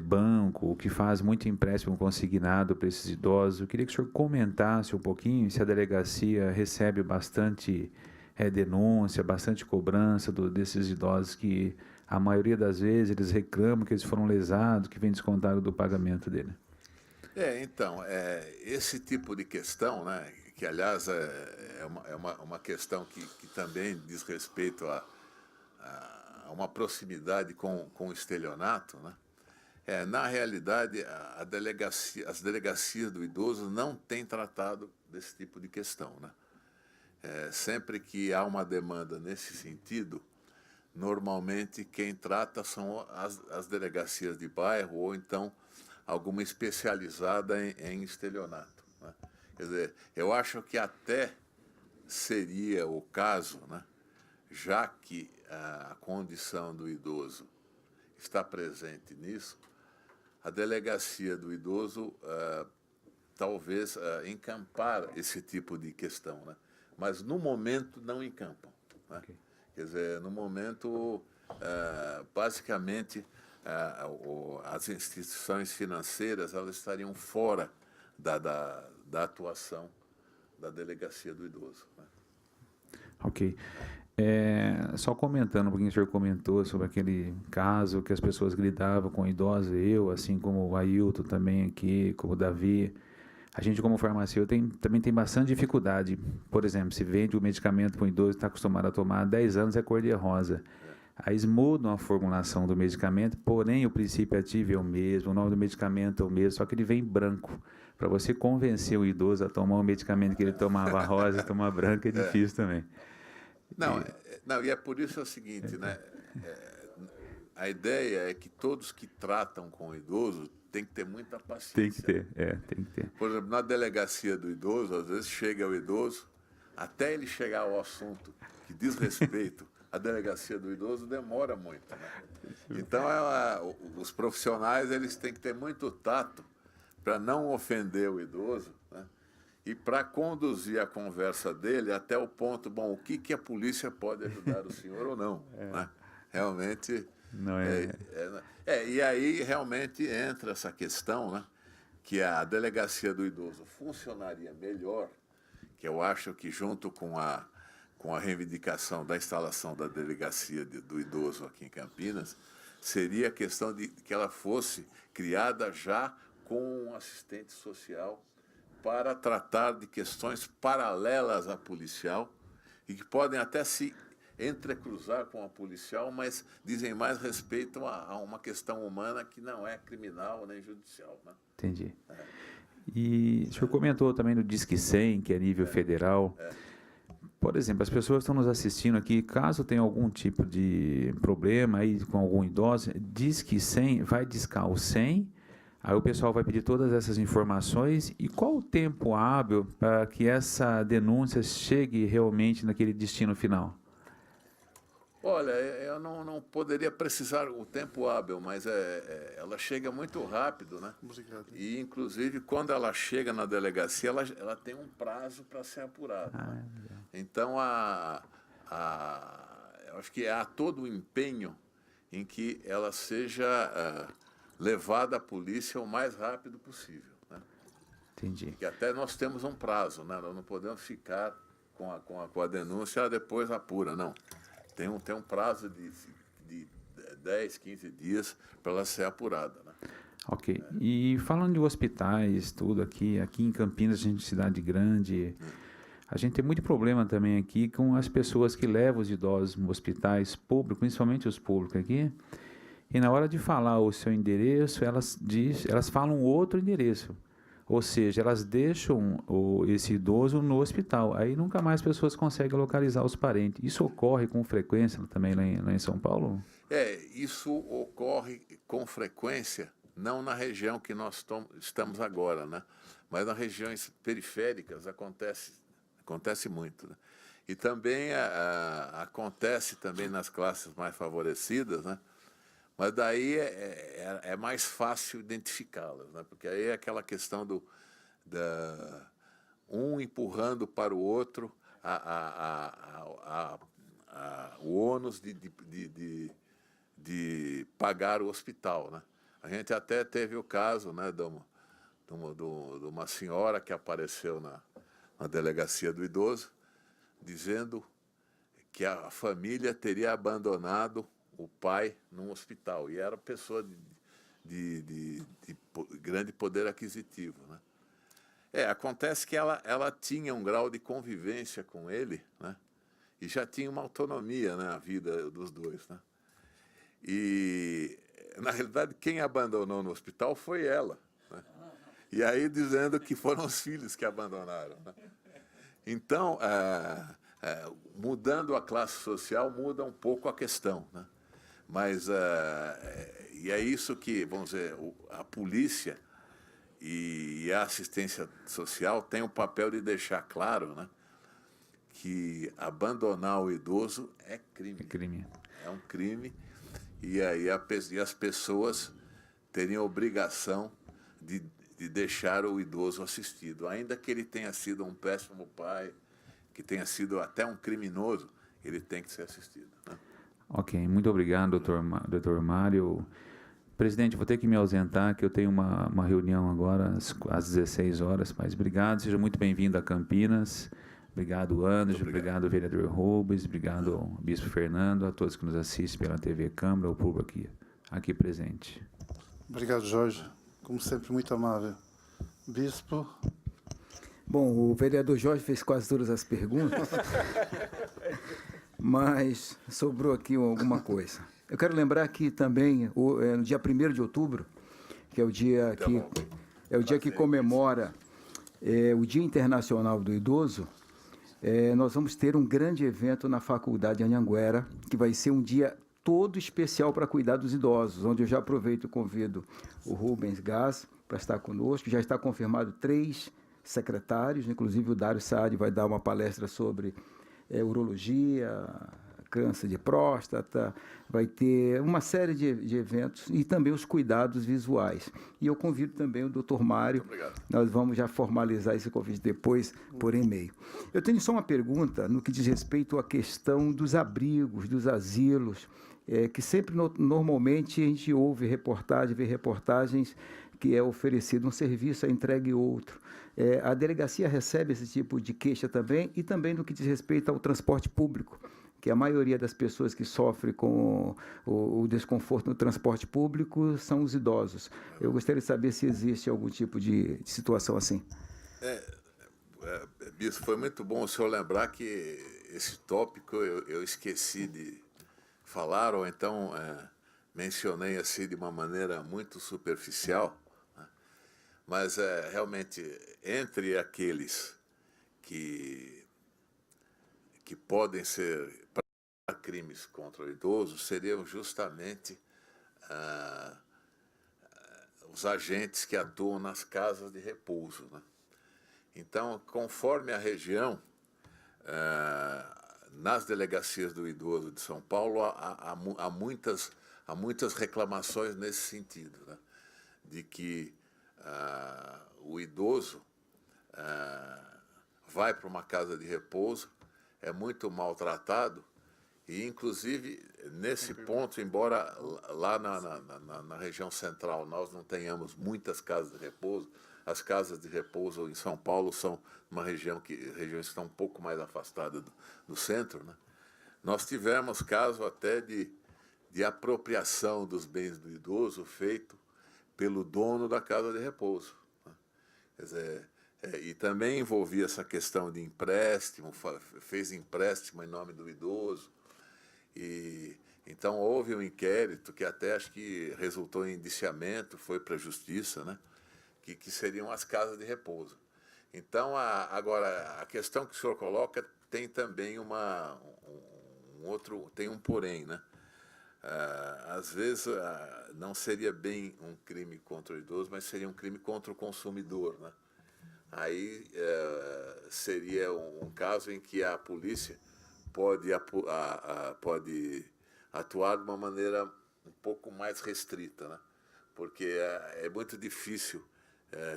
banco, que faz muito empréstimo consignado para esses idosos. Eu queria que o senhor comentasse um pouquinho se a delegacia recebe bastante denúncia, bastante cobrança desses idosos que, a maioria das vezes, eles reclamam que eles foram lesados, que vem descontado do pagamento dele. Então, esse tipo de questão, né, que aliás é uma questão que também diz respeito a uma proximidade com o estelionato, né? Na realidade, as delegacias do idoso não têm tratado desse tipo de questão, né? Sempre que há uma demanda nesse sentido, normalmente quem trata são as delegacias de bairro ou então alguma especializada em estelionato, né? Quer dizer, eu acho que até seria o caso, né, já que a condição do idoso está presente nisso, a delegacia do idoso talvez encampar esse tipo de questão, né? Mas no momento não encampam, né? Okay. Quer dizer, no momento, basicamente, as instituições financeiras elas estariam fora da atuação da delegacia do idoso, né? Ok. Só comentando um pouquinho, o senhor comentou sobre aquele caso que as pessoas gritavam com idosos, assim como o Ailton também aqui, como o Davi. A gente, como farmacêutico, também tem bastante dificuldade. Por exemplo, se vende um medicamento para um idoso que está acostumado a tomar há 10 anos, é cor-de-rosa. Aí eles mudam a formulação do medicamento, porém o princípio ativo é o mesmo, o nome do medicamento é o mesmo, só que ele vem branco. Para você convencer o idoso a tomar um medicamento que ele tomava rosa e tomar branco é difícil também. E é por isso o seguinte, né? A ideia é que todos que tratam com o idoso têm que ter muita paciência. Tem que ter. Por exemplo, na delegacia do idoso, às vezes chega o idoso, até ele chegar ao assunto que diz respeito à delegacia do idoso, demora muito, né? Então, os profissionais eles têm que ter muito tato para não ofender o idoso, né? E para conduzir a conversa dele até o ponto, o que a polícia pode ajudar o senhor ou não, né? Realmente... Não e aí realmente entra essa questão, né, que a delegacia do idoso funcionaria melhor, que eu acho que junto com a reivindicação da instalação da delegacia do idoso aqui em Campinas, seria a questão de que ela fosse criada já com um assistente social para tratar de questões paralelas à policial e que podem até se entrecruzar com a policial, mas dizem mais respeito a uma questão humana que não é criminal nem judicial, né? Entendi. E o senhor comentou também do Disque 100, que é nível federal. Por exemplo, as pessoas que estão nos assistindo aqui, caso tenha algum tipo de problema aí com algum idoso, Disque 100, vai discar o 100, aí o pessoal vai pedir todas essas informações. E qual o tempo hábil para que essa denúncia chegue realmente naquele destino final? Olha, eu não poderia precisar o tempo hábil, mas ela chega muito rápido, né? Obrigado. E, inclusive, quando ela chega na delegacia, ela tem um prazo para ser apurada. Né? Então, eu acho que há todo o empenho em que ela seja levada à polícia o mais rápido possível. Né? Entendi. Que até nós temos um prazo, né? Nós não podemos ficar com a denúncia depois apura, não. Tem um prazo de 10, 15 dias para ela ser apurada. Né? Ok. E falando de hospitais, tudo aqui em Campinas, a gente é cidade grande, a gente tem muito problema também aqui com as pessoas que levam os idosos nos hospitais públicos, principalmente os públicos aqui, e na hora de falar o seu endereço, elas falam outro endereço. Ou seja, elas deixam esse idoso no hospital. Aí nunca mais as pessoas conseguem localizar os parentes. Isso ocorre com frequência também lá em São Paulo? Isso ocorre com frequência, não na região que nós estamos agora, né? Mas nas regiões periféricas acontece muito. Né? E também acontece também nas classes mais favorecidas, né? Mas daí é mais fácil identificá-las, né? Porque aí é aquela questão um empurrando para o outro o ônus de pagar o hospital, né? A gente até teve o caso, né, de uma senhora que apareceu na delegacia do idoso, dizendo que a família teria abandonado o pai num hospital, e era pessoa de grande poder aquisitivo, né? Acontece que ela tinha um grau de convivência com ele, né? E já tinha uma autonomia, né, a vida dos dois, né? E, na realidade, quem abandonou no hospital foi ela, né? E aí dizendo que foram os filhos que abandonaram, né? Então, mudando a classe social, muda um pouco a questão, né? Mas e é isso que, vamos dizer, a polícia e a assistência social têm o papel de deixar claro, né, que abandonar o idoso é crime. É crime. É um crime, e aí as pessoas teriam a obrigação de deixar o idoso assistido, ainda que ele tenha sido um péssimo pai, que tenha sido até um criminoso, ele tem que ser assistido, né? Ok, muito obrigado, doutor Mário. Presidente, vou ter que me ausentar, que eu tenho uma reunião agora às 16 horas, mas obrigado, seja muito bem-vindo a Campinas. Obrigado, Anderson, obrigado, vereador Rubens, obrigado, ao Bispo Fernando, a todos que nos assistem pela TV Câmara, ao público aqui presente. Obrigado, Jorge. Como sempre, muito amável. Bispo. Bom, o vereador Jorge fez quase todas as perguntas, mas sobrou aqui alguma coisa. Eu quero lembrar que também, no dia 1º de outubro, que é o dia que comemora o Dia Internacional do Idoso, nós vamos ter um grande evento na Faculdade Anhanguera, que vai ser um dia todo especial para cuidar dos idosos, onde eu já aproveito e convido o Rubens Gás para estar conosco. Já está confirmado 3 secretários, inclusive o Dário Saad vai dar uma palestra sobre urologia, câncer de próstata, vai ter uma série de eventos e também os cuidados visuais. E eu convido também o Dr. Mário, nós vamos já formalizar esse convite depois por e-mail. Eu tenho só uma pergunta no que diz respeito à questão dos abrigos, dos asilos, que sempre, normalmente, a gente ouve vê reportagens que é oferecido um serviço, é entregue outro. A delegacia recebe esse tipo de queixa também, e também no que diz respeito ao transporte público, que a maioria das pessoas que sofrem com o desconforto no transporte público são os idosos. Eu gostaria de saber se existe algum tipo de situação assim. Bispo, foi muito bom o senhor lembrar que esse tópico eu esqueci de falar, ou então mencionei assim de uma maneira muito superficial, né? Mas realmente entre aqueles que podem ser crimes contra o idoso seriam justamente os agentes que atuam nas casas de repouso, né? Então, conforme a região, nas delegacias do idoso de São Paulo há muitas reclamações nesse sentido, né? De que o idoso vai para uma casa de repouso, é muito maltratado, e inclusive nesse ponto, embora lá na região central nós não tenhamos muitas casas de repouso, as casas de repouso em São Paulo são uma regiões que estão um pouco mais afastadas do centro, né? Nós tivemos caso até de apropriação dos bens do idoso feito pelo dono da casa de repouso, né? Quer dizer, e também envolvia essa questão de empréstimo, fez empréstimo em nome do idoso, e então houve um inquérito que até acho que resultou em indiciamento, foi para a justiça, né? Que seriam as casas de repouso. Então, agora, a questão que o senhor coloca tem também tem um porém, né? Às vezes não seria bem um crime contra o idoso, mas seria um crime contra o consumidor, né? Aí seria um caso em que a polícia pode atuar de uma maneira um pouco mais restrita, né? Porque é muito difícil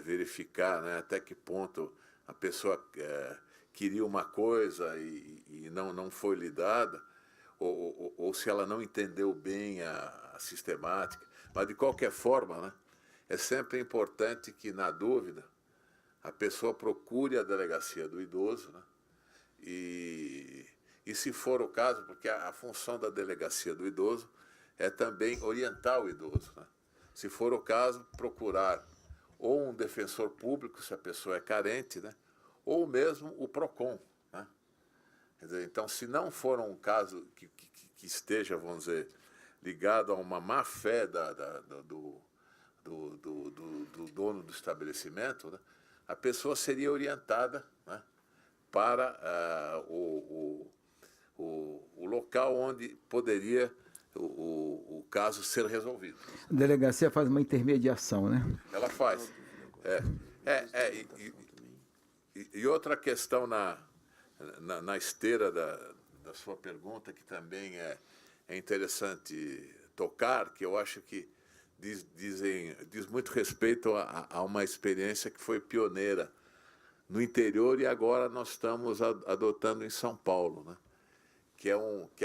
verificar, né, até que ponto a pessoa queria uma coisa e não foi lhe dada, ou se ela não entendeu bem a sistemática. Mas, de qualquer forma, né, é sempre importante que, na dúvida, a pessoa procure a delegacia do idoso, né, e se for o caso, porque a função da delegacia do idoso é também orientar o idoso, né? Se for o caso, procurar ou um defensor público, se a pessoa é carente, né? Ou mesmo o PROCON, né? Quer dizer, então, se não for um caso que esteja, vamos dizer, ligado a uma má-fé do dono do estabelecimento, né? A pessoa seria orientada, né, para o local onde poderia o caso ser resolvido. A delegacia faz uma intermediação, né? Ela faz. E outra questão na esteira da sua pergunta, que também é interessante tocar, que eu acho que diz muito respeito a uma experiência que foi pioneira no interior e agora nós estamos adotando em São Paulo, né? Que é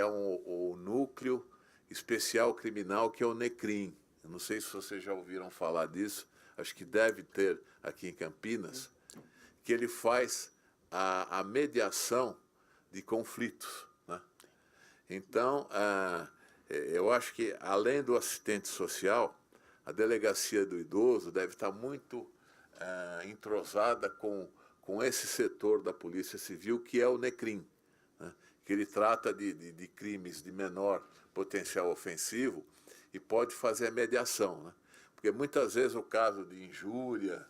o núcleo especial criminal, que é o NECRIM. Eu não sei se vocês já ouviram falar disso, acho que deve ter aqui em Campinas, que ele faz a mediação de conflitos, né? Então, eu acho que, além do assistente social, a delegacia do idoso deve estar muito entrosada com esse setor da Polícia Civil, que é o NECRIM, né? Que ele trata de crimes de menor potencial ofensivo e pode fazer a mediação, né? Porque muitas vezes o caso de injúria,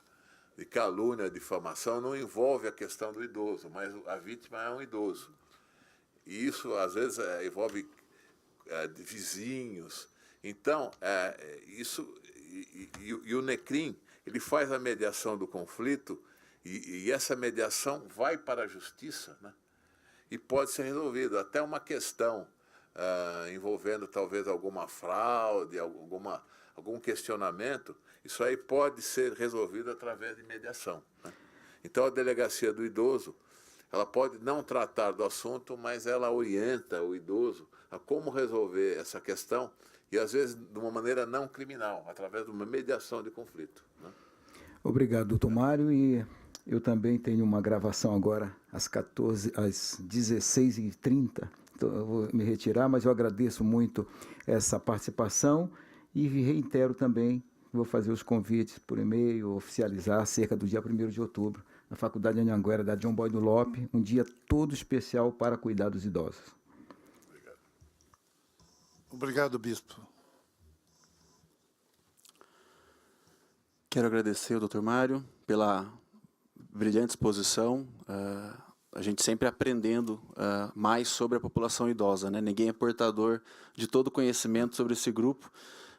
de calúnia, difamação, não envolve a questão do idoso, mas a vítima é um idoso. E isso, às vezes, envolve de vizinhos. Então, e o NECRIM, ele faz a mediação do conflito e essa mediação vai para a justiça, né? E pode ser resolvido. Até uma questão envolvendo talvez alguma fraude, algum questionamento, isso aí pode ser resolvido através de mediação, né? Então, a delegacia do idoso, ela pode não tratar do assunto, mas ela orienta o idoso a como resolver essa questão, e às vezes de uma maneira não criminal, através de uma mediação de conflito, né? Obrigado, doutor Mário. E eu também tenho uma gravação agora às 16h30, eu vou me retirar, mas eu agradeço muito essa participação e reitero também, vou fazer os convites por e-mail, oficializar cerca do dia 1º de outubro, na Faculdade de Anhanguera da John Boy do Lope, um dia todo especial para cuidar dos idosos. Obrigado, bispo. Quero agradecer ao Dr. Mário pela brilhante exposição. A gente sempre aprendendo mais sobre a população idosa, né? Ninguém é portador de todo o conhecimento sobre esse grupo,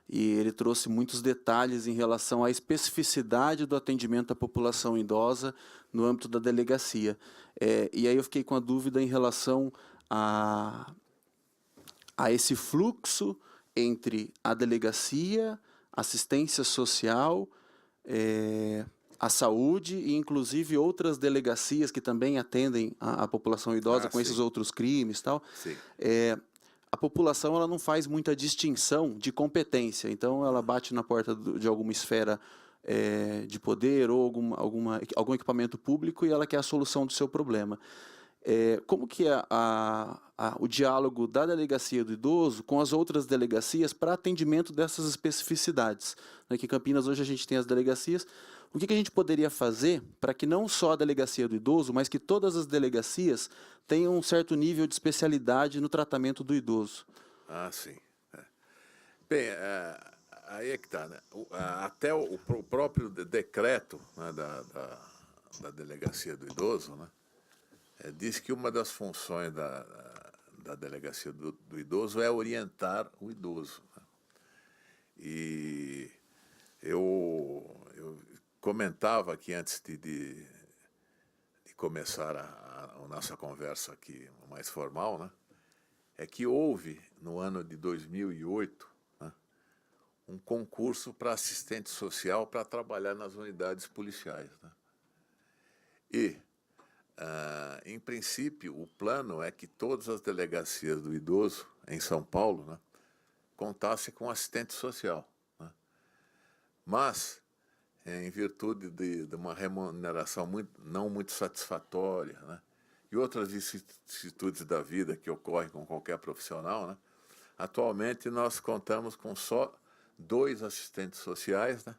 e ele trouxe muitos detalhes em relação à especificidade do atendimento à população idosa no âmbito da delegacia. E aí eu fiquei com a dúvida em relação a esse fluxo entre a delegacia, assistência social, a saúde e, inclusive, outras delegacias que também atendem a população idosa com esses outros crimes e tal. Sim. A população ela não faz muita distinção de competência, então ela bate na porta de alguma esfera de poder ou algum equipamento público e ela quer a solução do seu problema. Como que é o diálogo da delegacia do idoso com as outras delegacias para atendimento dessas especificidades? Aqui em Campinas hoje a gente tem as delegacias. O que a gente poderia fazer para que não só a delegacia do idoso, mas que todas as delegacias tenham um certo nível de especialidade no tratamento do idoso? Ah, sim. Bem, aí é que está, né? Até o próprio decreto, né, da delegacia do idoso, né, diz que uma das funções da delegacia do idoso é orientar o idoso, né? E eu comentava aqui antes de começar a nossa conversa aqui mais formal, né, é que houve, no ano de 2008, né, um concurso para assistente social para trabalhar nas unidades policiais, né? E, em princípio, o plano é que todas as delegacias do idoso em São Paulo, né, contassem com assistente social, né? Mas, em virtude de uma remuneração não muito satisfatória, né, e outras vicissitudes da vida que ocorrem com qualquer profissional, né, atualmente nós contamos com só 2 assistentes sociais, né,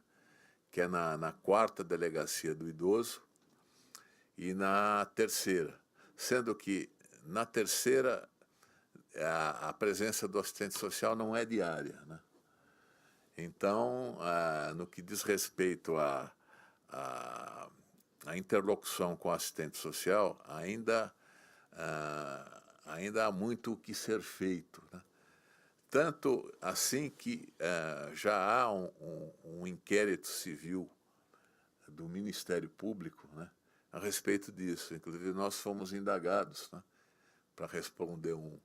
que é na 4ª delegacia do idoso e na 3ª, sendo que na 3ª a presença do assistente social não é diária, né? Então, no que diz respeito à interlocução com o assistente social, ainda há muito o que ser feito, né? Tanto assim que já há um inquérito civil do Ministério Público, né, a respeito disso. Inclusive, nós fomos indagados, né, para responder um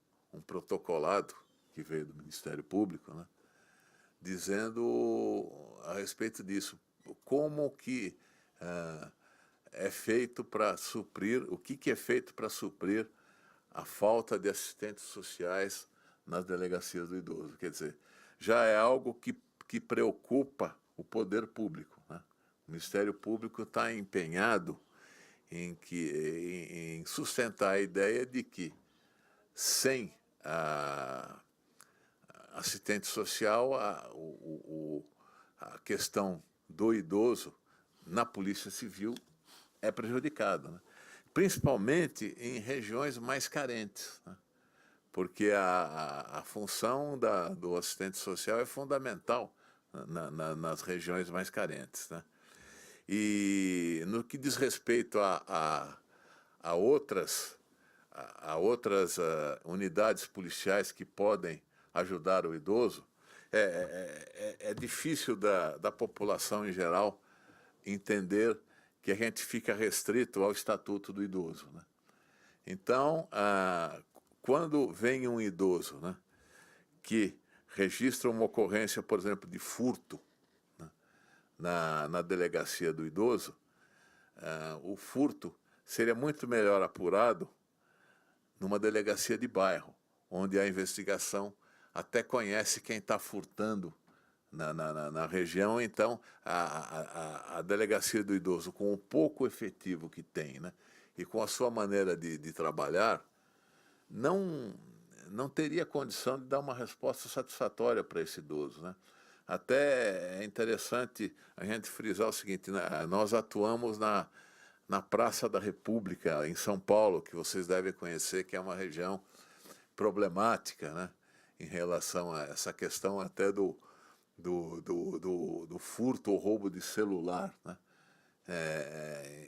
protocolado que veio do Ministério Público, né, dizendo a respeito disso, como que é feito para suprir, o que é feito para suprir a falta de assistentes sociais nas delegacias do idoso. Quer dizer, já é algo que preocupa o poder público, né? O Ministério Público está empenhado em sustentar a ideia de que, sem assistente social, a questão do idoso na Polícia Civil é prejudicada, né? Principalmente em regiões mais carentes, né? Porque a função do assistente social é fundamental nas regiões mais carentes, né? E no que diz respeito a outras unidades policiais que podem ajudar o idoso, é difícil da população em geral entender que a gente fica restrito ao Estatuto do Idoso, né? Então, quando vem um idoso, né, que registra uma ocorrência, por exemplo, de furto, né, na delegacia do idoso, o furto seria muito melhor apurado numa delegacia de bairro, onde a investigação até conhece quem está furtando na região. Então, a delegacia do idoso, com o pouco efetivo que tem, né, e com a sua maneira de trabalhar, não não teria condição de dar uma resposta satisfatória para esse idoso, né? Até é interessante a gente frisar o seguinte, né? Nós atuamos na Praça da República, em São Paulo, que vocês devem conhecer, que é uma região problemática, né? Em relação a essa questão até do furto ou roubo de celular, né?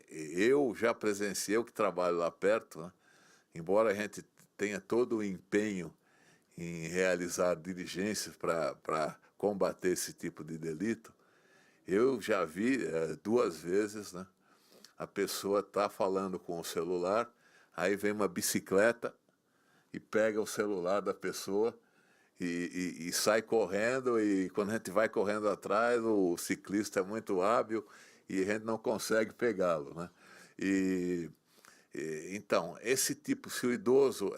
Eu já presenciei, eu que trabalho lá perto, né? Embora a gente tenha todo o empenho em realizar diligências para combater esse tipo de delito, eu já vi 2 vezes, né? A pessoa está falando com o celular, aí vem uma bicicleta e pega o celular da pessoa e sai correndo, e quando a gente vai correndo atrás, o ciclista é muito hábil e a gente não consegue pegá-lo, né? Então, esse tipo, se o idoso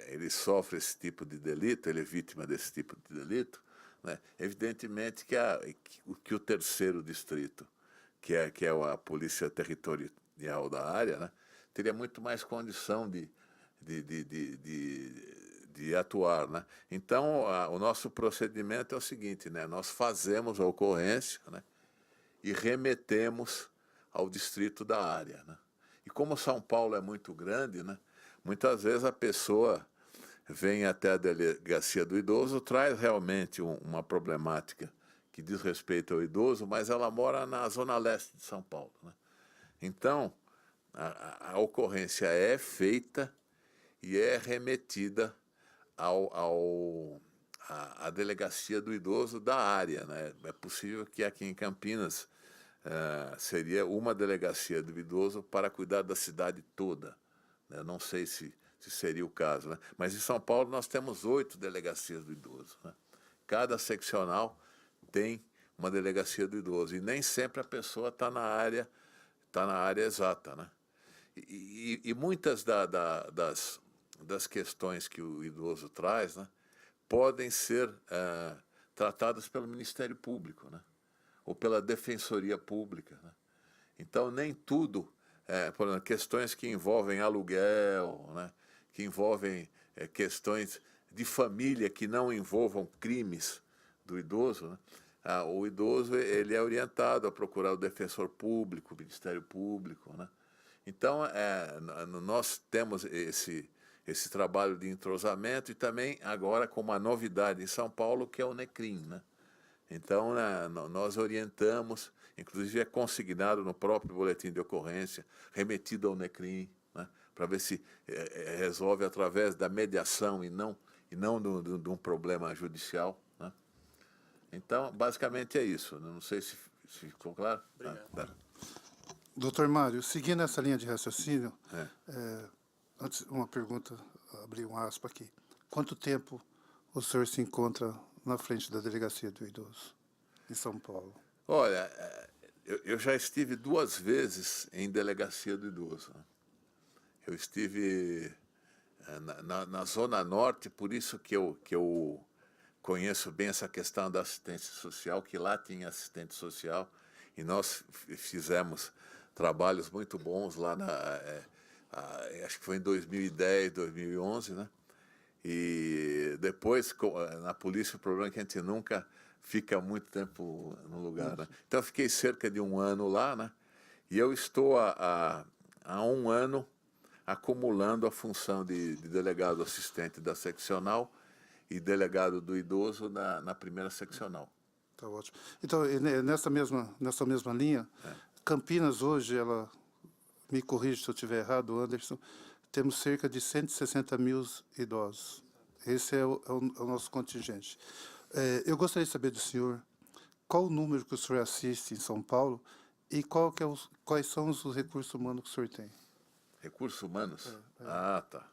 ele sofre esse tipo de delito, ele é vítima desse tipo de delito, né? Evidentemente que o terceiro distrito, que é a polícia territorial da área, né, teria muito mais condição de atuar, né? Então, o nosso procedimento é o seguinte, né? Nós fazemos a ocorrência, né, e remetemos ao distrito da área, né? E como São Paulo é muito grande, né, muitas vezes a pessoa vem até a delegacia do idoso, traz realmente uma problemática que diz respeito ao idoso, mas ela mora na zona leste de São Paulo, né? Então, a ocorrência é feita e é remetida à delegacia do idoso da área, né? É possível que aqui em Campinas seria uma delegacia do idoso para cuidar da cidade toda, né? Não sei se seria o caso, né? Mas em São Paulo nós temos 8 delegacias do idoso, né? Cada seccional tem uma delegacia do idoso e nem sempre a pessoa está na área exata, né? E muitas das questões que o idoso traz, né, podem ser tratadas pelo Ministério Público, né, ou pela Defensoria Pública, né? Então, nem tudo, por exemplo, questões que envolvem aluguel, né, que envolvem questões de família que não envolvam crimes do idoso, né? O idoso ele é orientado a procurar o defensor público, o Ministério Público, né? Então, nós temos esse trabalho de entrosamento e também agora com uma novidade em São Paulo, que é o NECRIM, né? Então, nós orientamos, inclusive é consignado no próprio boletim de ocorrência, remetido ao NECRIM, né, para ver se resolve através da mediação e não de um problema judicial, né? Então, basicamente é isso. Não sei se ficou claro. Obrigado. Doutor Mário, seguindo essa linha de raciocínio, antes uma pergunta, abri um aspa aqui. Quanto tempo o senhor se encontra na frente da delegacia do idoso em São Paulo? Olha, eu já estive 2 vezes em delegacia do idoso, né? Eu estive na Zona Norte, por isso que eu conheço bem essa questão da assistência social, que lá tinha assistente social, e nós fizemos trabalhos muito bons lá, acho que foi em 2010, 2011, né? E depois, na polícia, o problema é que a gente nunca fica muito tempo no lugar, né? Então, eu fiquei cerca de 1 ano lá, né? E eu estou há 1 ano acumulando a função de delegado assistente da seccional e delegado do idoso na primeira seccional. Tá ótimo. Então, nessa mesma linha, Campinas hoje, ela, me corrige se eu estiver errado, Anderson, temos cerca de 160 mil idosos. Esse é o nosso contingente. Eu gostaria de saber do senhor qual o número que o senhor assiste em São Paulo e quais são os recursos humanos que o senhor tem. Recursos humanos? Ah, tá.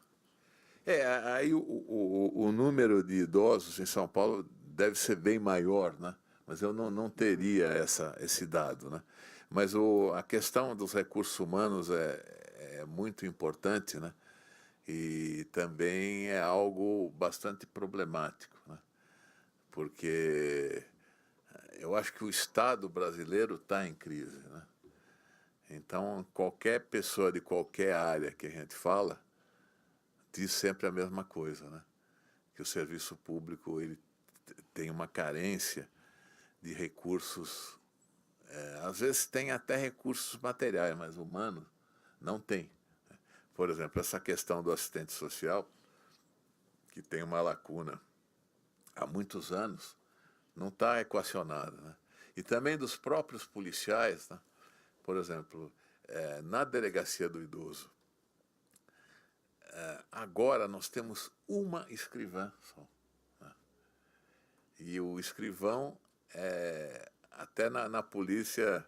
Aí o número de idosos em São Paulo deve ser bem maior, né? Mas eu não teria esse dado, né? Mas a questão dos recursos humanos é muito importante, né? E também é algo bastante problemático, né? Porque eu acho que o Estado brasileiro está em crise, né? Então, qualquer pessoa de qualquer área que a gente fala diz sempre a mesma coisa, né? que o serviço público ele tem uma carência de recursos, às vezes tem até recursos materiais, mas humanos não tem. Por exemplo, essa questão do assistente social, que tem uma lacuna há muitos anos, não está equacionada, né? E também dos próprios policiais, né? Por exemplo, na delegacia do idoso, agora nós temos uma escrivã só, né? E o escrivão, até na polícia,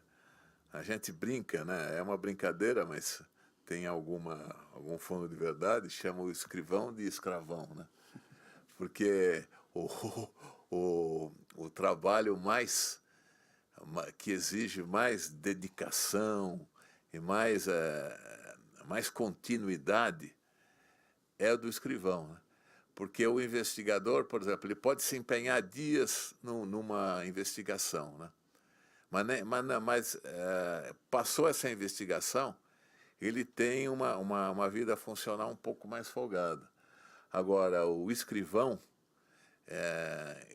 a gente brinca, né? É uma brincadeira, mas tem algum fundo de verdade, chama o escrivão de escravão, né? Porque o trabalho que exige mais dedicação e mais continuidade é o do escrivão, né? Porque o investigador, por exemplo, ele pode se empenhar dias numa investigação, né? Mas passou essa investigação, ele tem uma vida funcional um pouco mais folgada. Agora, o escrivão,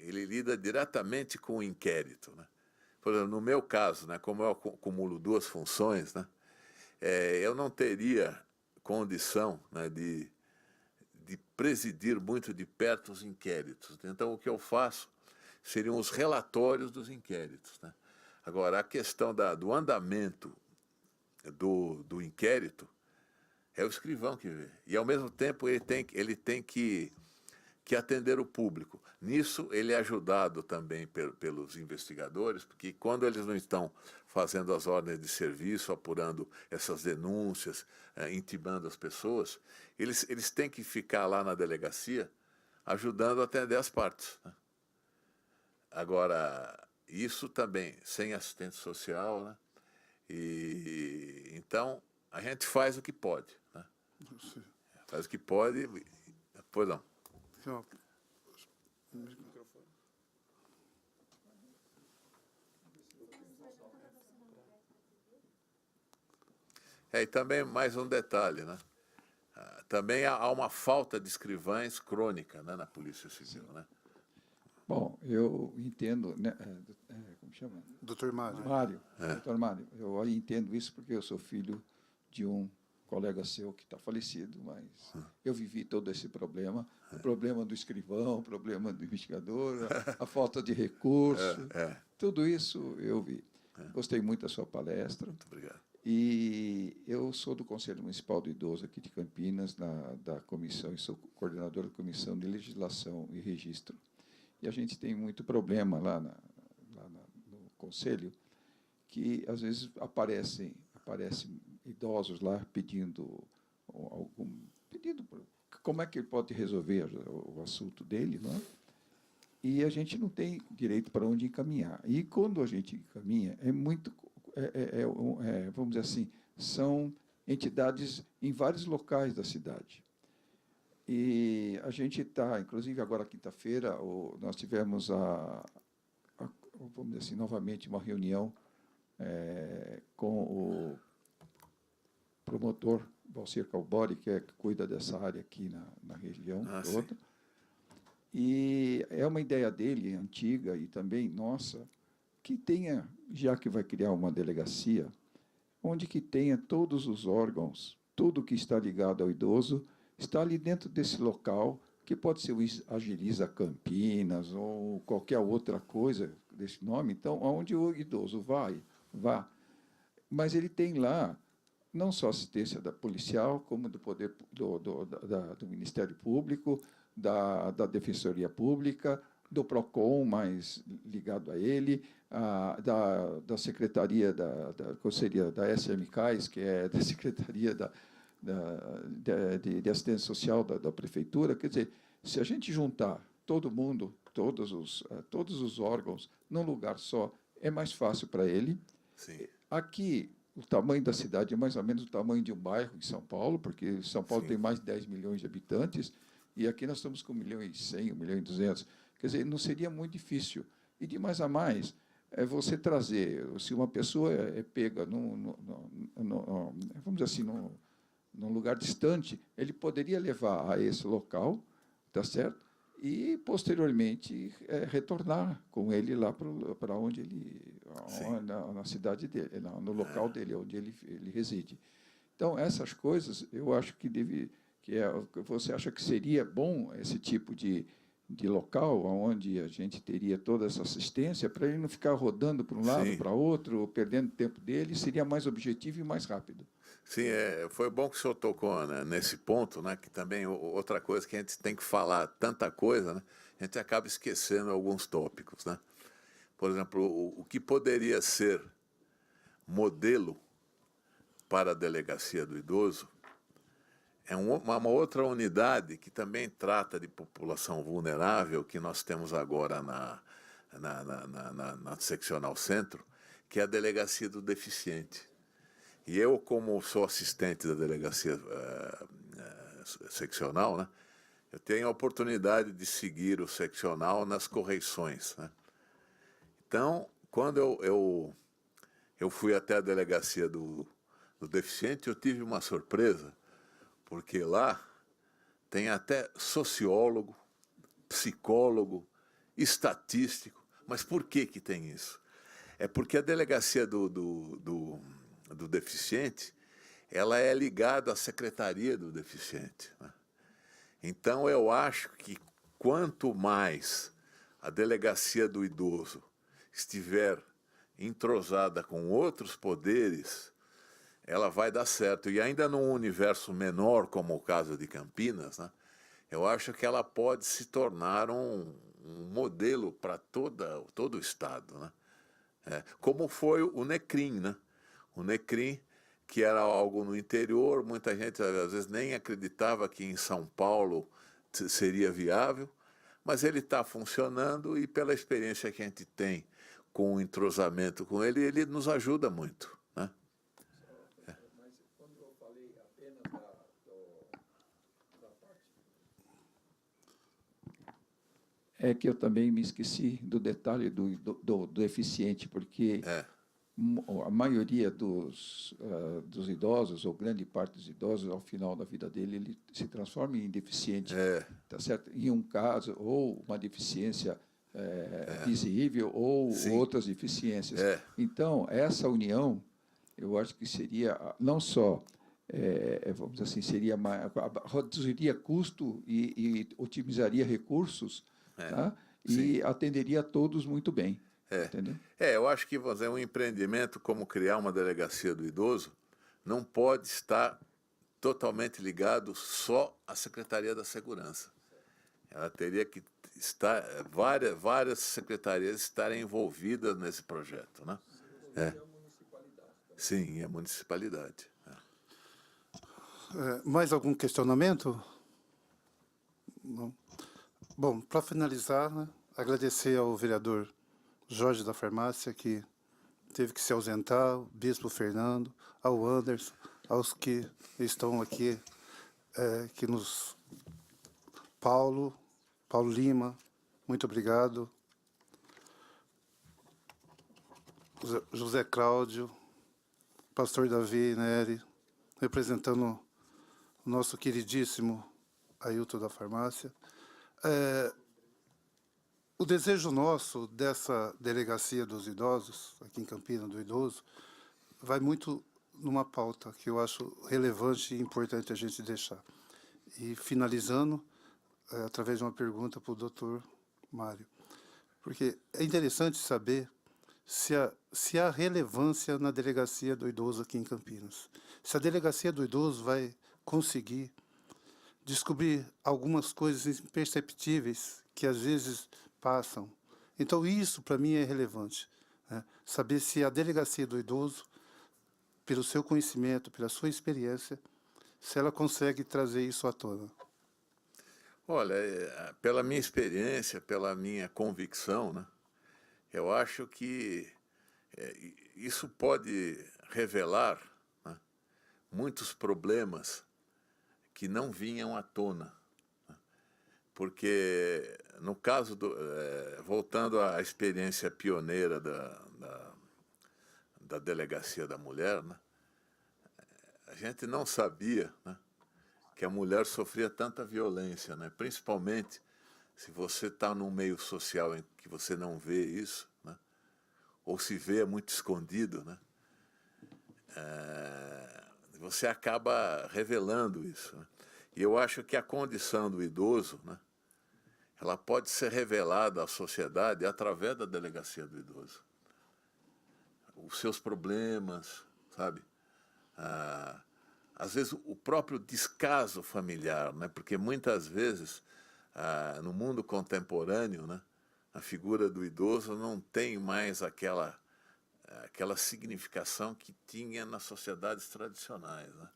ele lida diretamente com o inquérito, né? Por exemplo, no meu caso, né, como eu acumulo duas funções, né, eu não teria condição, né, de presidir muito de perto os inquéritos. Então, o que eu faço seriam os relatórios dos inquéritos, né? Agora, a questão do andamento do inquérito é o escrivão que vê. E, ao mesmo tempo, ele tem que atender o público. Nisso, ele é ajudado também pelos investigadores, porque quando eles não estão fazendo as ordens de serviço, apurando essas denúncias, intimando as pessoas, eles têm que ficar lá na delegacia ajudando a atender as partes, né? Agora, isso também sem assistente social, né? E então a gente faz o que pode, né? Faz o que pode. Pois não. E também mais um detalhe, né? Também há uma falta de escrivães crônica, né, na Polícia Civil, né? Bom, eu entendo, né, como chama? Doutor Mário. Mário, doutor Mário, eu entendo isso porque eu sou filho de um colega seu que está falecido, mas eu vivi todo esse problema, o problema do escrivão, o problema do investigador, a falta de recurso, tudo isso eu vi. Gostei muito da sua palestra. Muito obrigado. E eu sou do Conselho Municipal do Idoso aqui de Campinas, da comissão, e sou coordenador da Comissão de Legislação e Registro. E a gente tem muito problema lá no Conselho, que às vezes aparecem idosos lá pedindo como é que ele pode resolver o assunto dele, não é? E a gente não tem direito para onde encaminhar. E quando a gente encaminha, vamos dizer assim, são entidades em vários locais da cidade. E a gente está, inclusive agora quinta-feira, nós tivemos vamos dizer assim, novamente uma reunião com o promotor Valcir Calbori, que cuida dessa área aqui na região toda. Sim. E é uma ideia dele, antiga, e também nossa, que tenha, já que vai criar uma delegacia, onde que tenha todos os órgãos, tudo que está ligado ao idoso, está ali dentro desse local, que pode ser o Agiliza Campinas ou qualquer outra coisa desse nome. Então, aonde o idoso vá. Mas ele tem lá não só assistência da policial, como do poder do Ministério Público, da Defensoria Pública, do PROCON, mais ligado a ele, da Secretaria da SMCAIS, que é da Secretaria de Assistência Social da Prefeitura. Quer dizer, se a gente juntar todo mundo, todos os órgãos, num lugar só, é mais fácil para ele. Sim. Aqui, o tamanho da cidade é mais ou menos o tamanho de um bairro em São Paulo, porque São Paulo tem mais de 10 milhões de habitantes, e aqui nós estamos com 1.100.000, 1.200.000. Quer dizer, não seria muito difícil. E de mais a mais, é você trazer, se uma pessoa é pega vamos dizer assim, num lugar distante, ele poderia levar a esse local, tá certo? e, posteriormente, retornar com ele lá para onde ele, na cidade dele, no local dele, onde ele reside. Então, essas coisas, eu acho que você acha que seria bom esse tipo de local, onde a gente teria toda essa assistência, para ele não ficar rodando para um lado, para outro, perdendo tempo dele, seria mais objetivo e mais rápido. Sim, foi bom que o senhor tocou, né, nesse ponto, né, que também outra coisa que a gente tem que falar, tanta coisa, né, a gente acaba esquecendo alguns tópicos, né? Por exemplo, o que poderia ser modelo para a delegacia do idoso é uma outra unidade que também trata de população vulnerável, que nós temos agora na Seccional Centro, que é a Delegacia do Deficiente. E eu, como sou assistente da Delegacia Seccional, né, eu tenho a oportunidade de seguir o seccional nas correições, né? Então, quando eu fui até a Delegacia do Deficiente, eu tive uma surpresa, porque lá tem até sociólogo, psicólogo, estatístico. Mas por que tem isso? É porque a delegacia do deficiente, ela é ligada à Secretaria do Deficiente, né? Então, eu acho que quanto mais a delegacia do idoso estiver entrosada com outros poderes, ela vai dar certo. E ainda num universo menor, como o caso de Campinas, né, eu acho que ela pode se tornar um modelo para todo o Estado, né? Como foi o NECRIM, né? O NECRIM, que era algo no interior, muita gente às vezes nem acreditava que em São Paulo seria viável, mas ele está funcionando e pela experiência que a gente tem com o entrosamento com ele, ele nos ajuda muito, né? Mas quando eu falei apenas da parte... É que eu também me esqueci do detalhe do deficiente, porque a maioria dos idosos, ou grande parte dos idosos, ao final da vida dele, ele se transforma em deficiente, tá certo? Em um caso, ou uma deficiência visível, ou outras deficiências. Então, essa união, eu acho que seria, não só, vamos dizer assim, reduziria custo e otimizaria recursos, tá? E atenderia a todos muito bem. Entendeu? Eu acho que fazer um empreendimento como criar uma delegacia do idoso não pode estar totalmente ligado só à Secretaria da Segurança. Ela teria que estar, várias secretarias estarem envolvidas nesse projeto, né? Sim, e a municipalidade. Mais algum questionamento? Não. Bom, para finalizar, né, agradecer ao vereador Jorge da Farmácia, que teve que se ausentar, o Bispo Fernando, ao Anderson, aos que estão aqui, Paulo Lima, muito obrigado. José Cláudio, pastor Davi Neri, representando o nosso queridíssimo Ailton da Farmácia. O desejo nosso dessa delegacia dos idosos, aqui em Campinas, do idoso, vai muito numa pauta que eu acho relevante e importante a gente deixar. E finalizando, através de uma pergunta para o doutor Mário, porque é interessante saber se há relevância na delegacia do idoso aqui em Campinas. Se a delegacia do idoso vai conseguir descobrir algumas coisas imperceptíveis que às vezes passam. Então, isso, para mim, é relevante, né? Saber se a delegacia do idoso, pelo seu conhecimento, pela sua experiência, se ela consegue trazer isso à tona. Olha, pela minha experiência, pela minha convicção, né, eu acho que isso pode revelar, né, muitos problemas que não vinham à tona. Porque, no caso, voltando à experiência pioneira da Delegacia da Mulher, né, a gente não sabia, né, que a mulher sofria tanta violência, né, principalmente se você está num meio social em que você não vê isso, né? Ou se vê muito escondido, né? Você acaba revelando isso, né? E eu acho que a condição do idoso, né, ela pode ser revelada à sociedade através da delegacia do idoso. Os seus problemas, sabe? Às vezes o próprio descaso familiar, né? Porque muitas vezes no mundo contemporâneo, né, a figura do idoso não tem mais aquela significação que tinha nas sociedades tradicionais, né?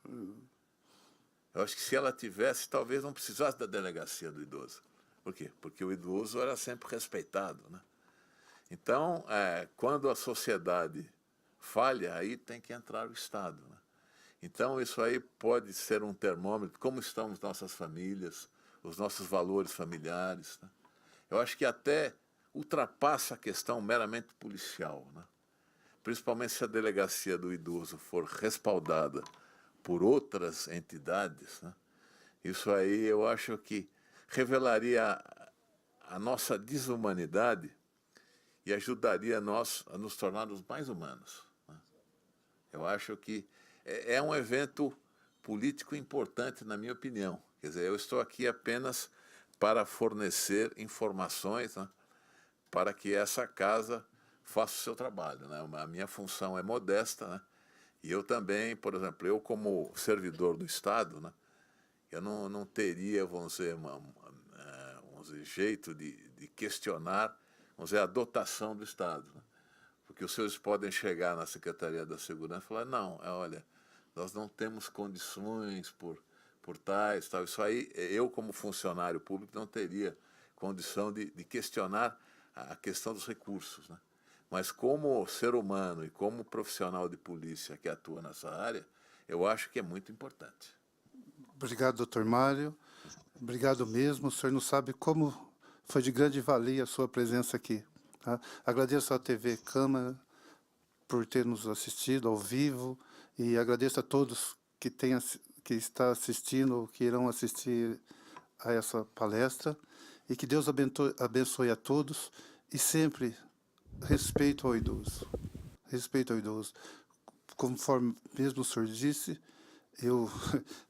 Eu acho que se ela tivesse, talvez não precisasse da delegacia do idoso. Por quê? Porque o idoso era sempre respeitado, né? Então, quando a sociedade falha, aí tem que entrar o Estado, né? Então, isso aí pode ser um termômetro, como estão as nossas famílias, os nossos valores familiares, né? Eu acho que até ultrapassa a questão meramente policial, né? Principalmente se a delegacia do idoso for respaldada por outras entidades, né? Isso aí eu acho que revelaria a nossa desumanidade e ajudaria nós a nos tornarmos mais humanos, né? Eu acho que é um evento político importante, na minha opinião. Quer dizer, eu estou aqui apenas para fornecer informações, né, para que essa casa faça o seu trabalho, né? A minha função é modesta, né? E eu também, por exemplo, eu como servidor do Estado, né, eu não teria, vamos dizer, jeito de questionar, vamos dizer, a dotação do Estado, né? Porque os senhores podem chegar na Secretaria da Segurança e falar, não, olha, nós não temos condições por tais, tal. Isso aí, eu como funcionário público não teria condição de questionar a questão dos recursos, né? Mas como ser humano e como profissional de polícia que atua nessa área, eu acho que é muito importante. Obrigado, doutor Mário. Obrigado mesmo. O senhor não sabe como foi de grande valia a sua presença aqui, tá? Agradeço à TV Câmara por ter nos assistido ao vivo e agradeço a todos que está assistindo ou que irão assistir a essa palestra, e que Deus abençoe a todos e sempre respeito ao idoso. Respeito ao idoso. Conforme mesmo o senhor disse, eu,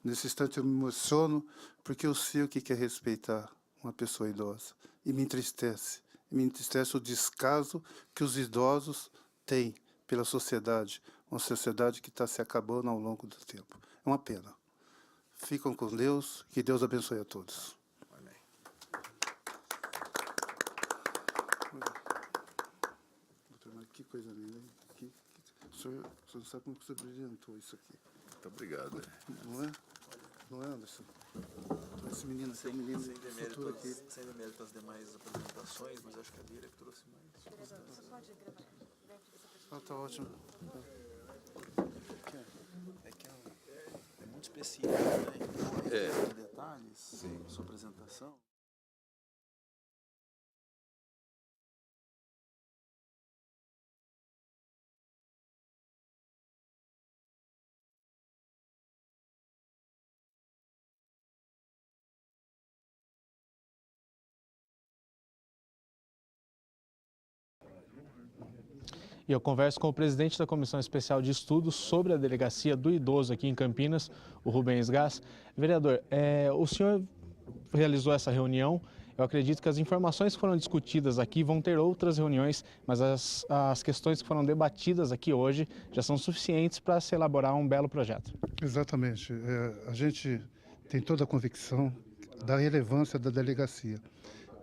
nesse instante, eu me emociono porque eu sei o que é respeitar uma pessoa idosa. E me entristece. Me entristece o descaso que os idosos têm pela sociedade. Uma sociedade que está se acabando ao longo do tempo. É uma pena. Ficam com Deus. Que Deus abençoe a todos. Que coisa linda, hein? O senhor não sabe como você brilhantou isso aqui. Muito obrigado. Não é? Não é, Anderson? Esse menino futuro aqui. Sem demérito às demais apresentações, mas acho que a Lira que trouxe mais. Ah, tá ótimo. É muito específico, né? Tem detalhes, sua apresentação. E eu converso com o presidente da Comissão Especial de Estudos sobre a Delegacia do Idoso aqui em Campinas, o Rubens Gás. Vereador, o senhor realizou essa reunião. Eu acredito que as informações que foram discutidas aqui vão ter outras reuniões, mas as questões que foram debatidas aqui hoje já são suficientes para se elaborar um belo projeto. Exatamente. A gente tem toda a convicção da relevância da delegacia.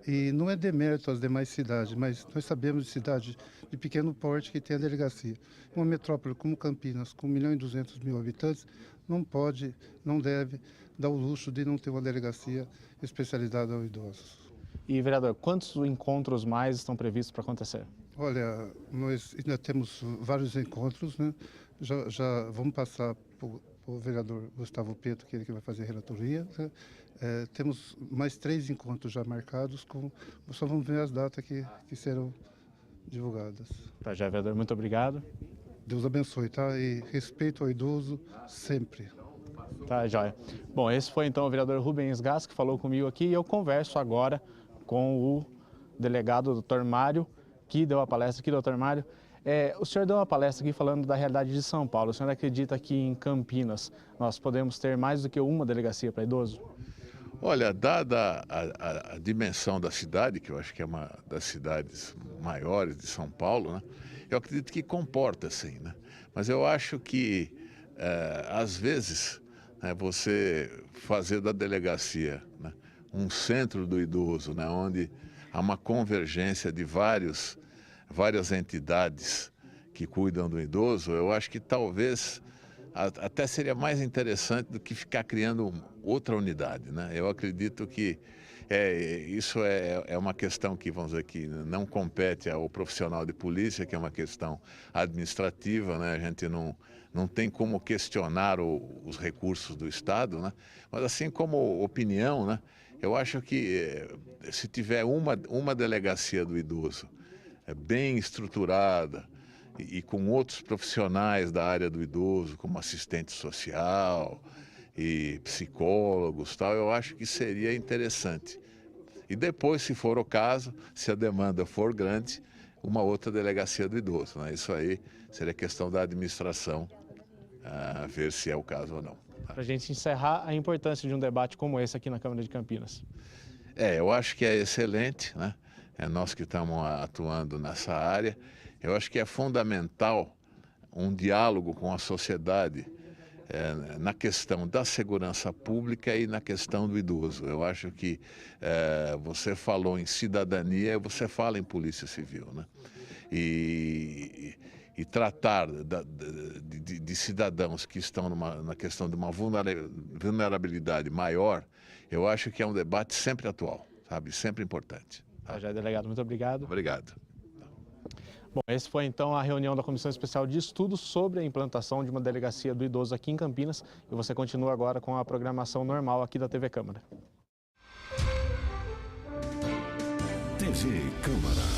E não é demérito às demais cidades, mas nós sabemos de cidades de pequeno porte que tem a delegacia. Uma metrópole como Campinas, com 1.200.000 habitantes, não pode, não deve dar o luxo de não ter uma delegacia especializada aos idosos. E, vereador, quantos encontros mais estão previstos para acontecer? Olha, nós ainda temos vários encontros, né? Já vamos passar para o vereador Gustavo Petro, que ele que vai fazer a relatoria, né? Temos mais 3 encontros já marcados, só vamos ver as datas que serão divulgadas. Tá, já, vereador, muito obrigado. Deus abençoe, tá? E respeito ao idoso sempre. Tá, joia. Bom, esse foi então o vereador Rubens Gás que falou comigo aqui, e eu converso agora com o delegado Dr. Mário, que deu a palestra aqui, Dr. Mário. O senhor deu uma palestra aqui falando da realidade de São Paulo. O senhor acredita que em Campinas nós podemos ter mais do que uma delegacia para idoso? Olha, dada a dimensão da cidade, que eu acho que é uma das cidades maiores de São Paulo, né? Eu acredito que comporta, sim, né? Mas eu acho que, às vezes, né, você fazer da delegacia, né, um centro do idoso, né, onde há uma convergência de várias entidades que cuidam do idoso, eu acho que talvez até seria mais interessante do que ficar criando outra unidade, né? Eu acredito que isso é uma questão que, vamos dizer, que não compete ao profissional de polícia, que é uma questão administrativa, né? A gente não tem como questionar os recursos do Estado, né? Mas assim como opinião, né? Eu acho que se tiver uma delegacia do idoso bem estruturada, e com outros profissionais da área do idoso, como assistente social e psicólogos, tal, eu acho que seria interessante. E depois, se for o caso, se a demanda for grande, uma outra delegacia do idoso, né? Isso aí seria questão da administração, ver se é o caso ou não. Para a gente encerrar, a importância de um debate como esse aqui na Câmara de Campinas. Eu acho que é excelente, né? É nós que estamos atuando nessa área. Eu acho que é fundamental um diálogo com a sociedade na questão da segurança pública e na questão do idoso. Eu acho que você falou em cidadania, você fala em polícia civil, né? E tratar de cidadãos que estão na questão de uma vulnerabilidade maior, eu acho que é um debate sempre atual, sabe? Sempre importante. Tá, já, delegado, muito obrigado. Obrigado. Bom, esse foi então a reunião da Comissão Especial de Estudos sobre a implantação de uma delegacia do idoso aqui em Campinas. E você continua agora com a programação normal aqui da TV Câmara. TV Câmara.